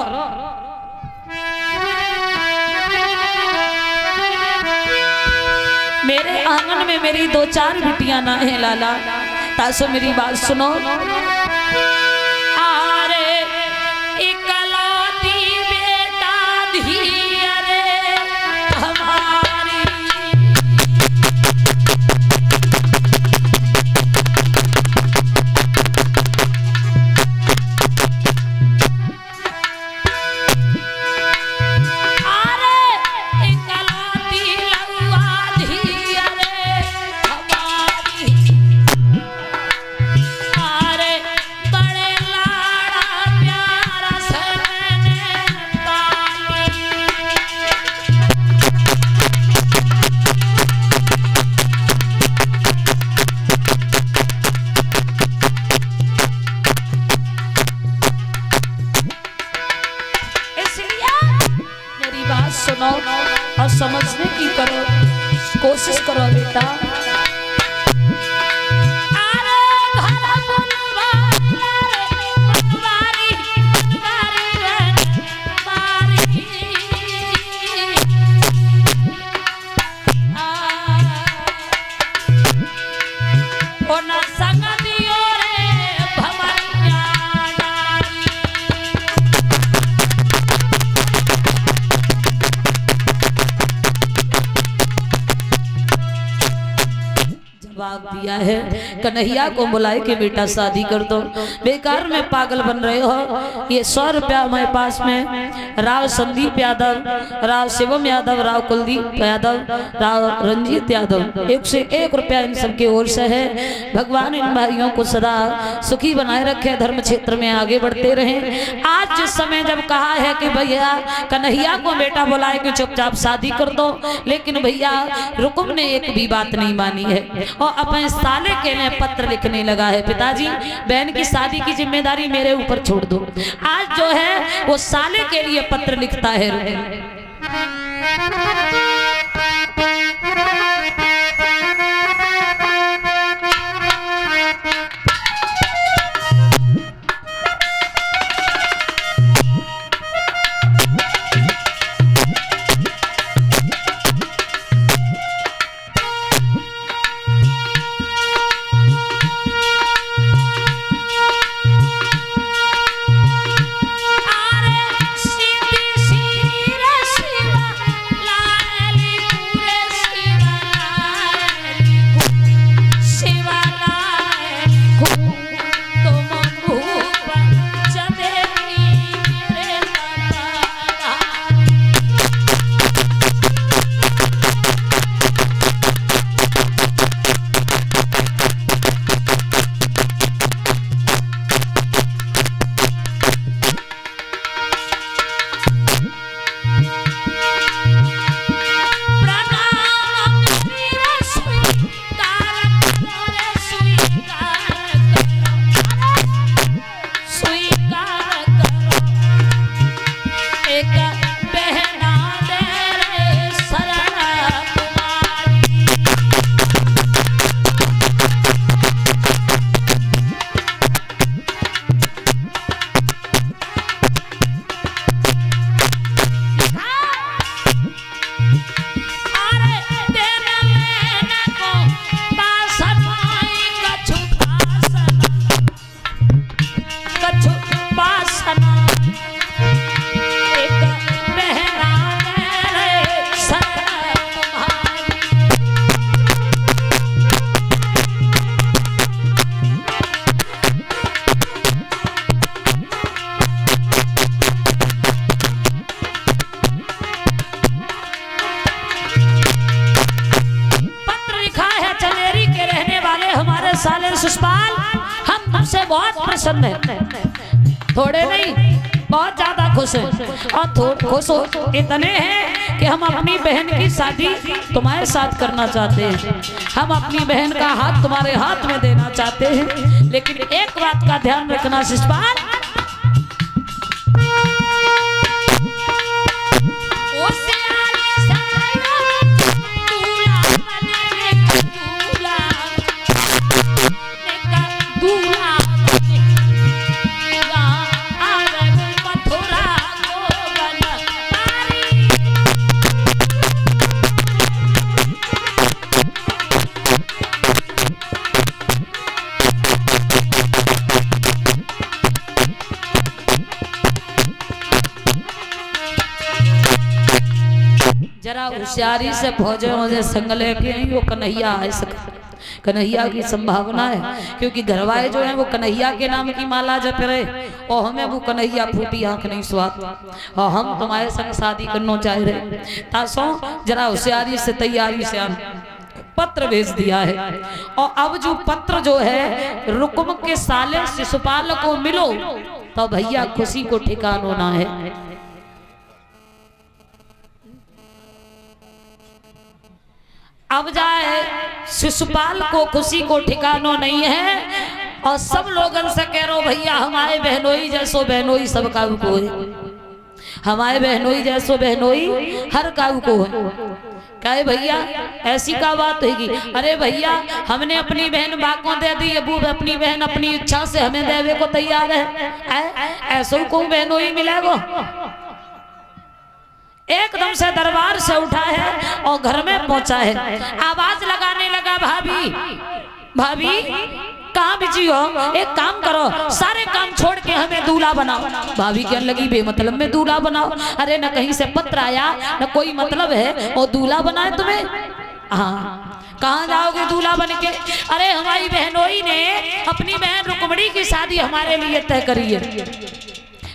मेरे आंगन में मेरी 2-4 बिटियां ना है लाला, तासो मेरी बात सुनो। अरे इकलौती बेटा धिया रे हमारी, सुनो और समझने की करो, कोशिश करो बेटा। दिया है कन्हैया को बुलाए के बेटा शादी कर दो, बेकार में पागल बन रहे हो। ये 100 रुपया हमारे पास में राव संदीप यादव, राव शिवम यादव, राव कुलदीप यादव, राव रंजीत यादव, 1 से 1 रुपया इन सबके ओर से है। भगवान इन भाइयों को सदा सुखी बनाए रखे, धर्म क्षेत्र में आगे बढ़ते रहे। आज जिस समय जब कहा है कि भैया कन्हैया को बेटा बुलाए के चुपचाप शादी कर दो, लेकिन भैया रुकुम ने एक भी बात नहीं मानी है और अपने साले के लिए पत्र लिखने लगा है, पिताजी बहन की शादी की जिम्मेदारी मेरे ऊपर छोड़ दो। आज जो है वो साले के लिए पत्र लिखता है। साले सुषपाल हम तुमसे बहुत प्रसन्न हैं, थोड़े नहीं बहुत ज्यादा खुश है और थोड़ा खुश हो इतने हैं कि हम अपनी बहन की शादी तुम्हारे साथ करना चाहते हैं। हम अपनी बहन का हाथ तुम्हारे हाथ में देना चाहते हैं, लेकिन एक बात का ध्यान रखना शिषपाल, जरा होशियारी से भोजे मुझे संग लेके वो कन्हैया आ सके। कन्हैया की संभावना है, क्योंकि घरवाए जो है वो कन्हैया के नाम की माला जप रहे और हमें वो कन्हैया फूटी आंख नहीं स्वाद, और हम तुम्हारे संग शादी करना चाह रहे। तासो जरा होशियारी से तैयारी से पत्र भेज दिया है, और अब जो पत्र जो है रुकुम के साले शिशुपाल को मिलो तो भैया खुशी को ठिकाना होना है। अब जाए शिशुपाल को खुशी को ठिकाना नहीं है, और सब लोगन से कह रो भैया हमारे बहनोई जैसो बहनोई सब काऊ को है, हमारे बहनोई जैसो बहनोई हर काऊ को है। कहे भैया ऐसी का बात होगी? अरे भैया हमने अपनी बहन बाकों दे दी, अबू अपनी बहन अपनी इच्छा से हमें देवे को तैयार है, ऐसो को बहनोई मिलेगो। एकदम से दरबार से उठा है और घर में पहुंचा है, आवाज लगाने लगा भाभी भाभी कहाँ बिजी हो, एक काम करो सारे काम छोड़ के हमें दूल्हा बनाओ। भाभी कहने लगी बेमतलब में दूल्हा बनाओ, अरे न कहीं से पत्र आया न कोई मतलब है और दूल्हा बनाए तुम्हें? हाँ कहाँ जाओगे दूल्हा बन के? अरे हमारी बहनोई ने अपनी बहन रुक्मणी की शादी हमारे लिए तय करी है।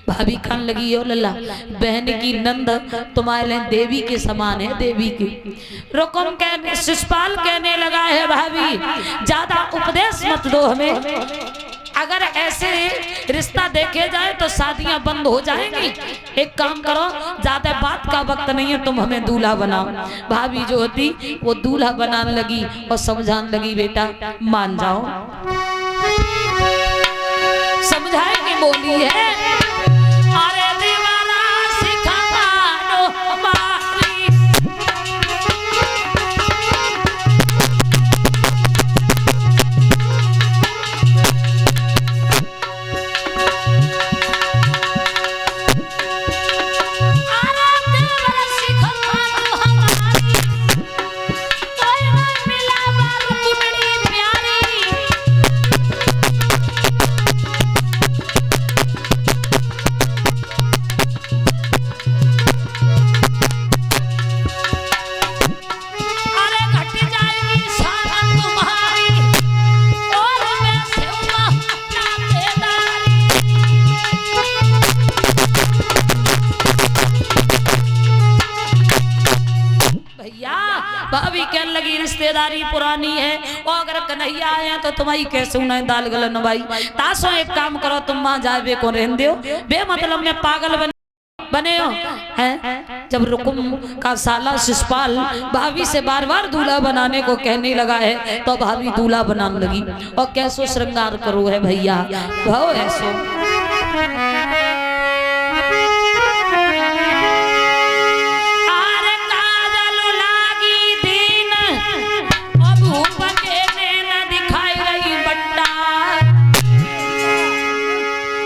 भाभी खान लगी ओ लल्ला बहन की नंद तुम्हारे लिए देवी के समान है, देवी की। रुकुम कहने शिशुपाल कहने लगा है भाभी ज्यादा उपदेश मत दो हमें, अगर ऐसे रिश्ता देखे जाए तो शादियां बंद हो जाएंगी। एक काम करो ज्यादा बात का वक्त नहीं है, तुम हमें दूल्हा बनाओ। भाभी जो होती वो दूल्हा बनाने लगी और समझाने लगी बेटा मान जाओ, समझाए कि बोली है भाभी कहने लगी रिश्तेदारी पुरानी है, और अगर कन्हैया आए तो तुम्हारी कैसे उन्हें दाल गलन भाई। तासो एक काम करो तुम वहां जाए को रहने दो, बेमतलब में पागल बने हो हैं। जब रुकुम का साला शिशुपाल भाभी से बार बार दूल्हा बनाने को कहने लगा है तो भाभी दूल्हा बनाने लगी, और कैसो श्रृंगार करो है भैया भाव ऐसो।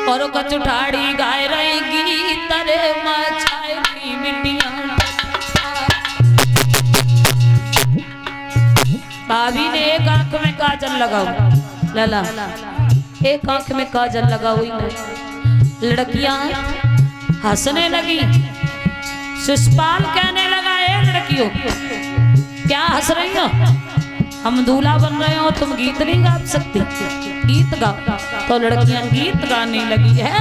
और कचुठाड़ी गाय रहेगी तरे मचाएगी मिट्टियां। भाभी ने एक आंख में काजल लगाओ लाला, एक आंख में काजल लगा हुई नहीं। लड़कियां हंसने लगी। शिशुपाल कहने लगा ए लड़कियों क्या हंस रही हो, हम दूल्हा बन रहे हो तुम गीत नहीं गा सकती? गीत गा। तो लड़कियां गीत गाने लगी है।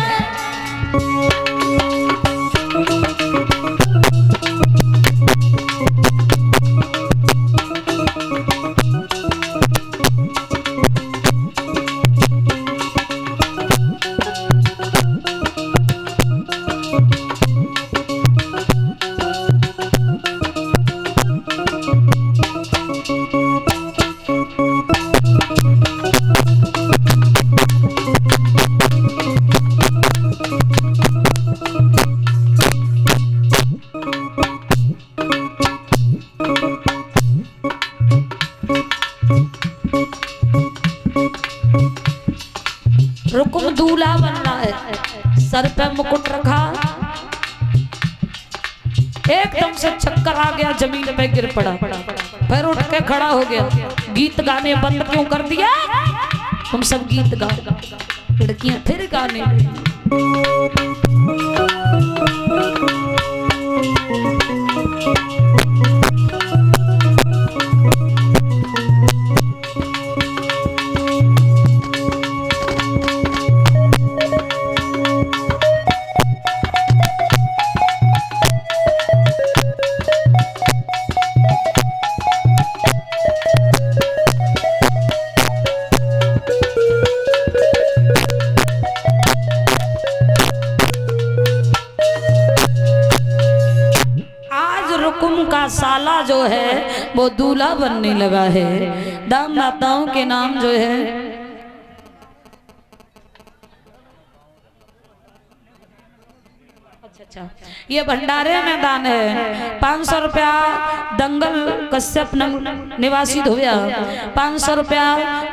चक्कर आ गया, जमीन पे गिर पड़ा, फिर उठ के खड़ा हो गया। गीत गाने बंद क्यों कर दिया? तुम सब गीत गा, लड़कियां फिर गाने। साला जो है वो दूल्हा बनने लगा है। दाम दाताओं के नाम जो है अच्छा, ये भंडारे में दान है। 500 रुपया दंगल कश्यप निवासी धोया, 500 रुपया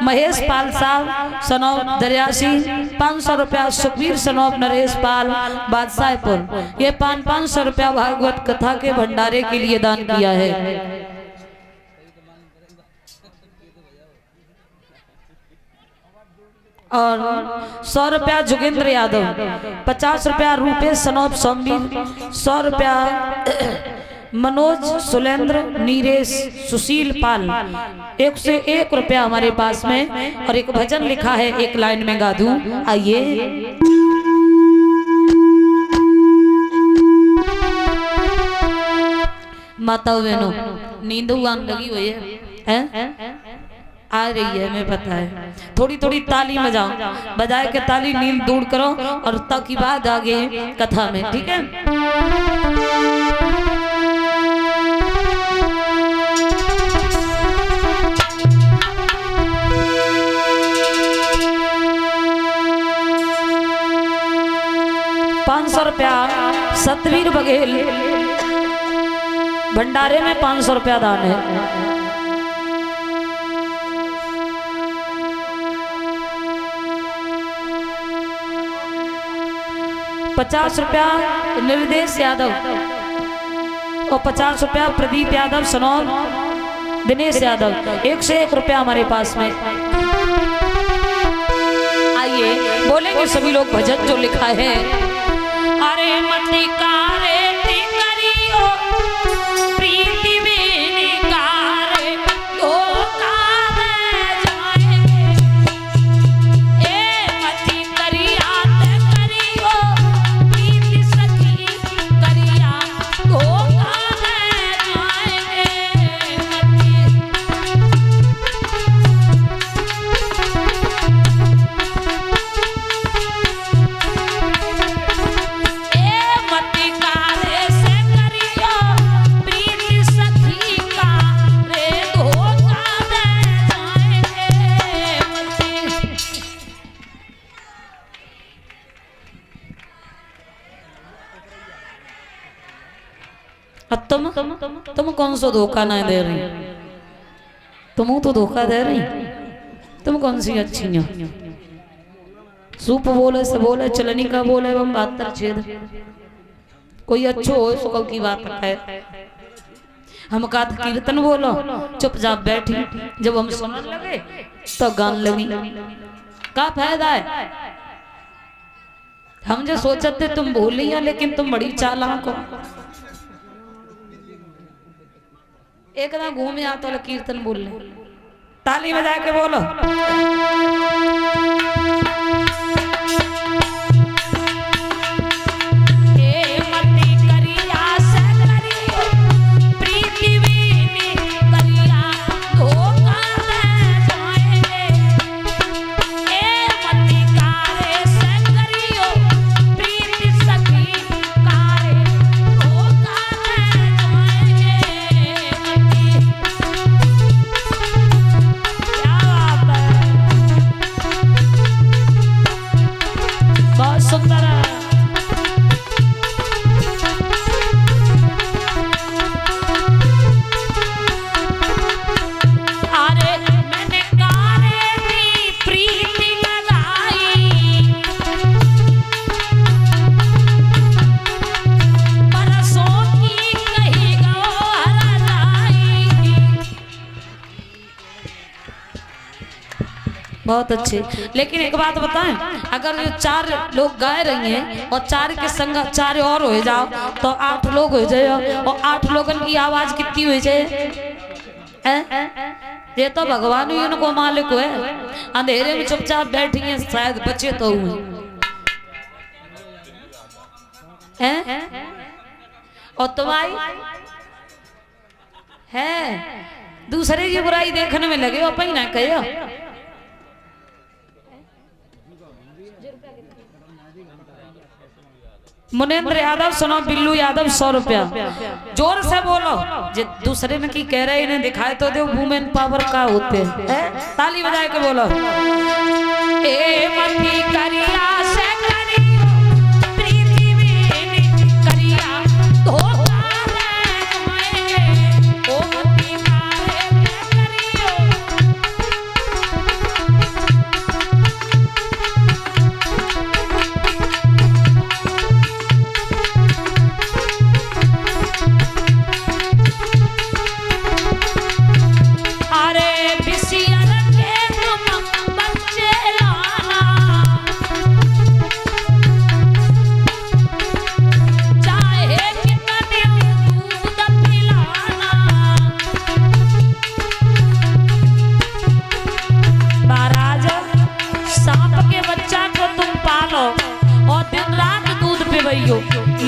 महेश पाल साहब सनौब दरियासी, 500 रुपया सुखबीर सनौब नरेश पाल बादशाहपुर। ये 500 रुपया भागवत कथा के भंडारे के लिए दान किया है। और 100 रुपया जोगेंद्र यादव, 50 रुपया रूपेश सनौब सोमवीर, 100 रुपया मनोज सुलेंद्र नीरेश सुशील पाल, 101 रुपया हमारे पास में। और एक भजन लिखा है, एक लाइन में गा दूं, आइए। माताओं बहनों, नींद लगी हुई है? आ रही है, मैं पता है। थोड़ी थोड़ी ताली बजाओ, बजाए के ताली नींद दूर करो और तब की बात आगे कथा में, ठीक है? ₹500 सतवीर बघेल भंडारे में 500 रुपया दान है। 50 रुपया निर्देश यादव और 50 रुपया प्रदीप यादव सनौर दिनेश यादव, 101 रुपया हमारे पास में। आइए बोलेंगे सभी लोग भजन जो लिखा है। अरे मती कारे करियो प्रीति बेनी कारे ओ कारे जाएंगे, ए मती करिया ते करियो प्रीति सखी करिया ओ कारे जाएंगे मती कारे से करियो प्रीति सखी का रे धोखा दे जाएंगे तुम कौन सा धोखा ना दे रही? तुम तो धोखा दे रही। तुम कौन सी अच्छी हो? सूप बोले से बोले, चलनी का बोले एवं 72 छेद। कोई अच्छो हो सुकल की बात है। हम का कीर्तन बोलो, चुपचाप बैठी, जब हम सुनने लगे तो गान लगी। का फायदा है? हम जो सोचते तुम भूली है, लेकिन तुम बड़ी चालाक हो। एक ना घूम आता तो कीर्तन बोल ले, ताली बजा के बोलो। बहुत अच्छे। लेकिन एक बात बताएं, अगर 4 लोग गाय रही हैं और 4 के संग 4 और हो जाओ तो 8 लोग हो जाए, और 8 लोगन की आवाज कितनी हो जाए? ये तो भगवान ही उनको मालिक है। अंधेरे में चुपचाप बैठी हैं, शायद बचे तो हुए हैं। और तुम्हारी है दूसरे की बुराई देखने में लगे हो, अपन ना कहो। मुनेंद्र यादव सुनो, बिल्लू यादव 100 रुपया। जोर से बोलो, जो दूसरे ने की कह रहे इन्हें दिखाए तो दो वुमेन पावर का होते हैं। ताली बजाए के बोलो। ए मती करिया से करियो प्रीति में करिया धोखा दे ओ मती कारे करियो।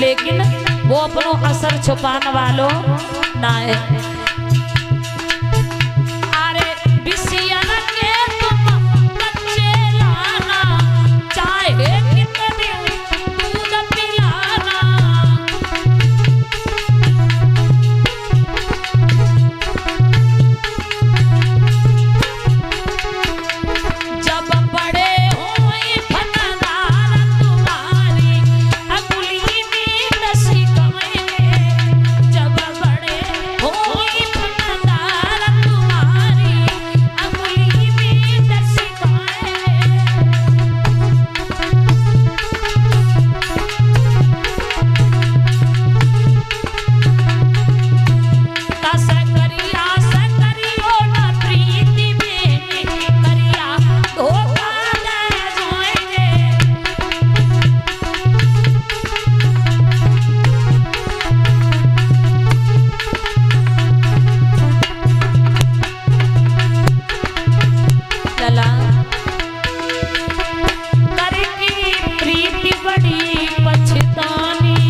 लेकिन वो अपनो असर छुपाने वालों ना है। अरे बिसियन के तुम बच्चे लाना, चाहे कितने दूध पिलाना। जब बड़े होए फनदार तुम्हारी अंगुली में रस्सी कमाएंगे। जब बड़े होए फनदार तुम्हारी अंगुली में रस्सी कमाएंगे। करियो ना प्रीति में करिया धोखा दे जोएंगे। चला करकी प्रीति बड़ी पछतानी,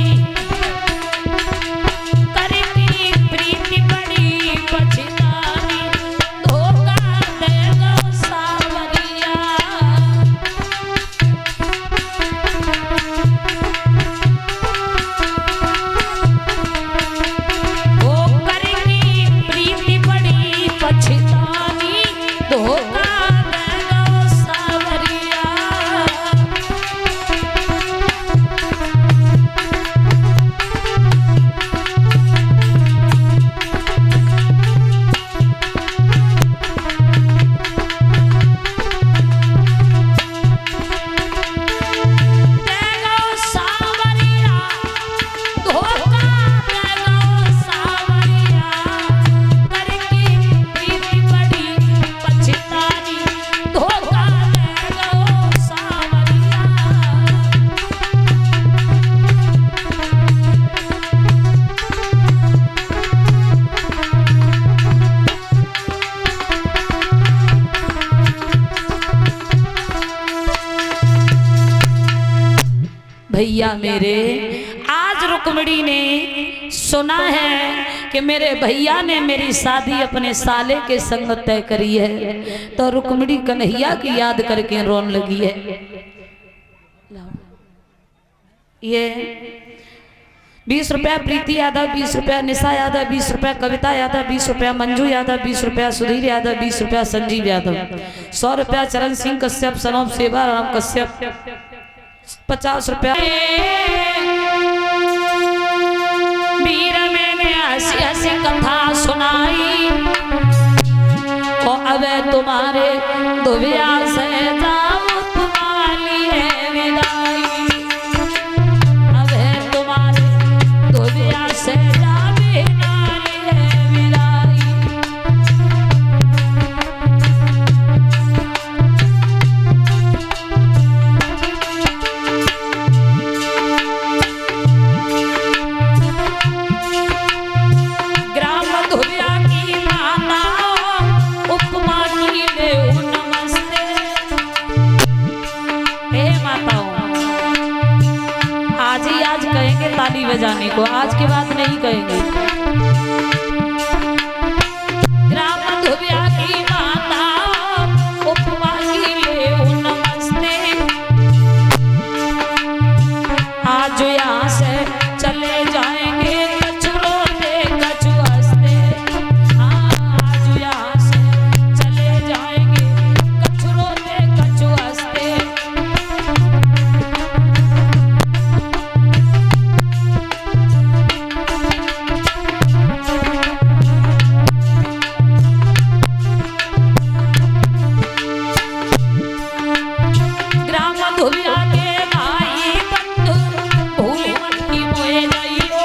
करकी प्रीति बड़ी पछतानी। धोखा दे दो सावरिया। ओ करकी प्रीति बड़ी पछतानी। धोखा दे दो सावरिया। देगो सावरिया, धोखा देगो सावरिया। करकी प्रीति बड़ी पछतानी। धोखा देगो सावरिया। भैया मेरे, आज रुक्मिणी ने सुना है कि मेरे भैया ने मेरी शादी अपने साले के संग तय करी है, तो रुक्मिणी कन्हैया की याद करके रोने लगी है। ये 20 रुपया प्रीति यादव, 20 रुपया निशा यादव, 20 रुपया कविता यादव, 20 रुपया मंजू यादव, 20 रुपया सुधीर यादव, 20 रुपया संजीव यादव, 100 रुपया चरण सिंह कश्यप, सनोप सेवा राम कश्यप, 50 रुपया। वीर मैंने हंसी हंसी कथा सुनाई, और अब तुम्हारे दुबिया से जाऊं तुम्हारी है विदाई। अब तुम्हारे दुबिया से जावे नारी है विदाई। बजाने को, आज के बाद नहीं कहेंगे। ग्राम धुबिया की माता उपमा की ले नमस्ते, आज यहाँ से चले जाएंगे कछुरों से कछुआस्ते, आज यहाँ से चले जाएंगे कछुरों से कछुआस्ते। धुबिया के भाई बंधु भूली मटकी मोए जाइयो,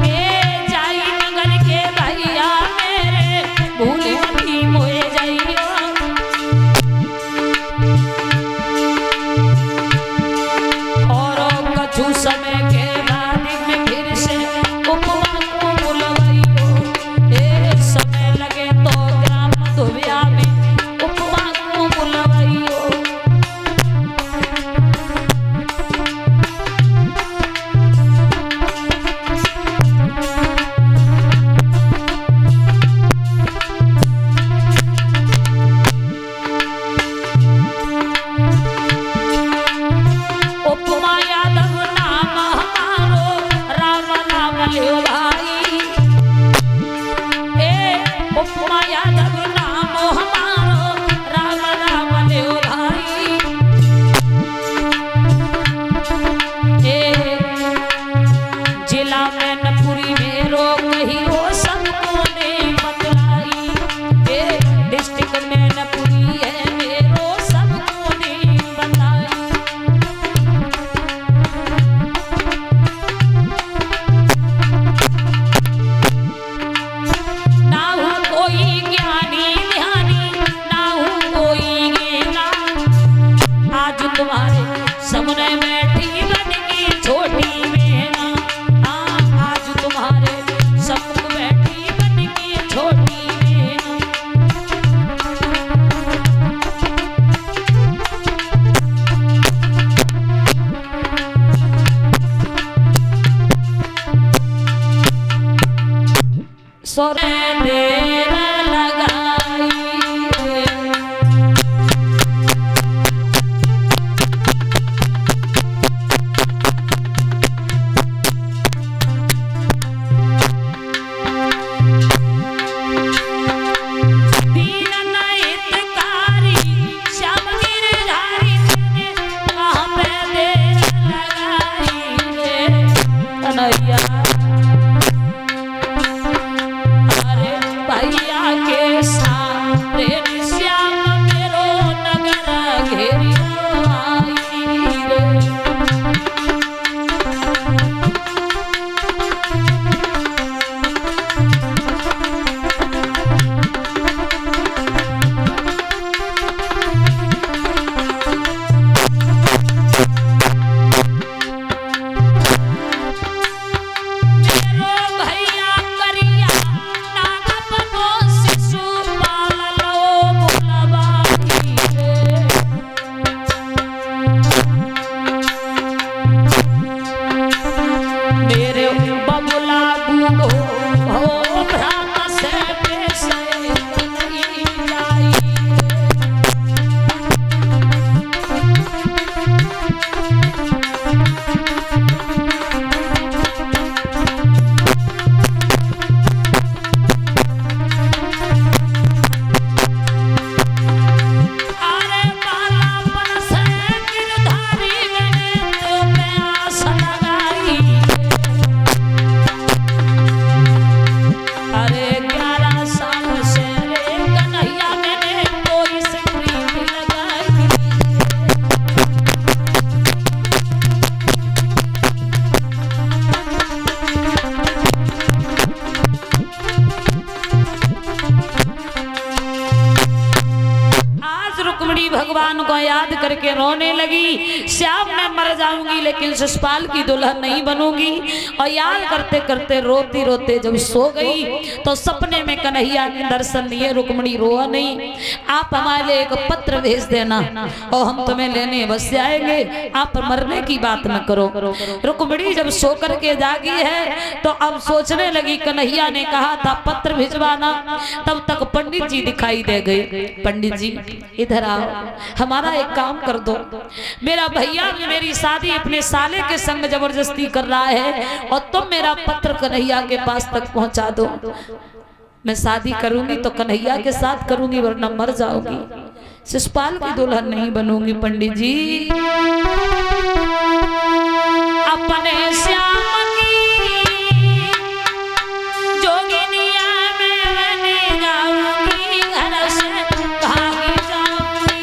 ए जाई नगर के भैया मेरे भूली मटकी मोए जाइयो। और कछु समय के बाद में फिर से उपमा को बुलवाइयो, ए समय लगे तो ग्राम धुबिया में उपमा को बुलवाइयो। उपमा यादव नाम हमारो राम राम ले भाई, जिला मैनपुरी में रोग ही हो सबको ने बतलाई, डिस्ट्रिक्ट मैनपुरी है मेरो सबको ने बताई। तुम्हारे सामने बैठी बन की छोटी बहना, आज तुम्हारे सामने बैठी बन की छोटी बहना। सोरे देर लगाई भगवान को याद करके रोने लगी। श्याम मैं मर जाऊंगी लेकिन शिशुपाल की दुल्हन नहीं बनूंगी। और याद करते करते रोती रोते जब सो गई तो सपने में कन्हैया ने दर्शन दिए, रुक्मिणी रोआ नहीं, आप हमारे लिए एक पत्र भेज देना और हम तुम्हें लेने बस आएंगे, आप मरने की बात न करो। रुक्मिणी जब सो करके जागी है तो अब सोचने लगी, कन्हैया ने कहा था पत्र भिजवाना, तब तक पंडित जी दिखाई दे गए। पंडित जी इधर आओ, हमारा एक काम कर दो, मेरा भैया मेरी शादी अपने साले के संग जबरदस्ती कर रहा है और तुम मेरा पत्र कन्हैया के पास तक पहुंचा दो। मैं शादी करूंगी तो कन्हैया के साथ करूंगी वरना मर जाऊंगी, शिशुपाल की दुल्हन नहीं बनूंगी। पंडित जी अपने श्याम की जोगिनिया में बने जाऊंगी, घर से भागी जाऊंगी।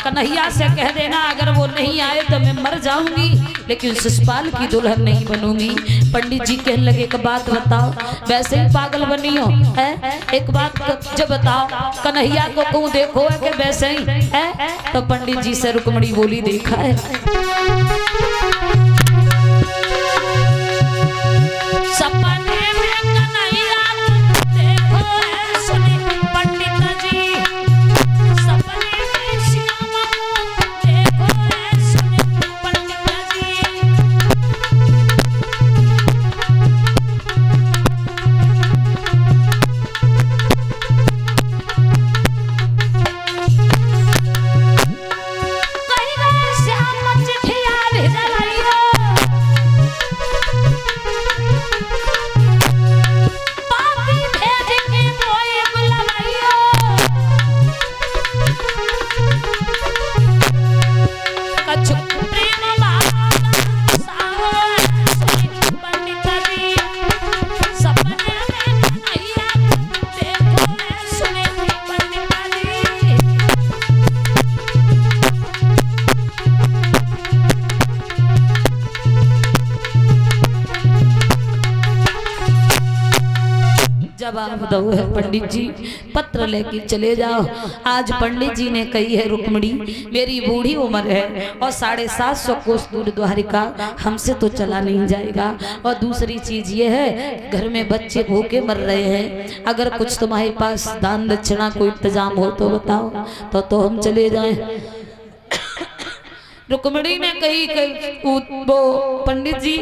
कन्हैया से कह देना अगर वो नहीं आए तो मैं मर जाऊंगी लेकिन शिशुपाल की दुल्हन नहीं बनूंगी। पंडित जी कहने लगे एक बात बताओ, वैसे ही पागल बनी हो है? एक बात जब बताओ कन्हैया को क्यों देखो है कि वैसे ही है? तो पंडित जी से रुक्मिणी बोली देखा है सपने में कन्हैया देखो है, सुनी पंडित जी सपने में श्याम देखो है, सुनी पंडित जी। कहीं श्याम जवाब दो है पंडित जी, पत्र लेके चले जाओ। आज पंडित जी ने कही है रुक्मिणी मेरी बूढ़ी उम्र है और 750 कोस दूर द्वारिका हमसे तो चला नहीं जाएगा, और दूसरी चीज ये है घर में बच्चे भूखे मर रहे हैं, अगर कुछ तुम्हारे पास दान दक्षिणा कोई इंतजाम हो तो बताओ तो हम चले जाएं। रुक्मिणी ने कही वो पंडित जी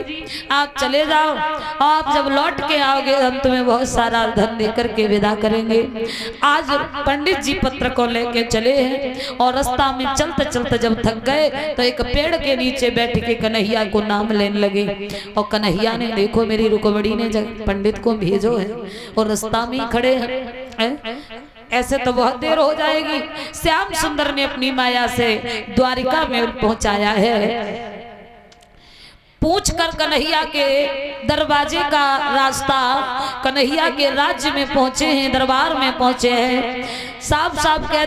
आप चले जाओ, आप जब लौट के आओगे हम तुम्हें बहुत सारा धन देकर के विदा करेंगे। आज पंडित जी पत्र को लेके चले हैं और रास्ता में चलते चलते जब थक गए तो एक पेड़ के नीचे बैठ के कन्हैया को नाम लेने लगे। और कन्हैया ने देखो मेरी रुक्मिणी ने जब पंडित को भेजो है और रास्ता में खड़े हैं, ऐसे तो बहुत देर हो जाएगी। श्याम सुंदर ने अपनी माया से द्वारिका में पहुंचाया है। पूछ कर कन्हैया के दरवाजे का रास्ता कन्हैया के राज्य में पहुंचे हैं, दरबार में पहुंचे हैं। साफ साफ कह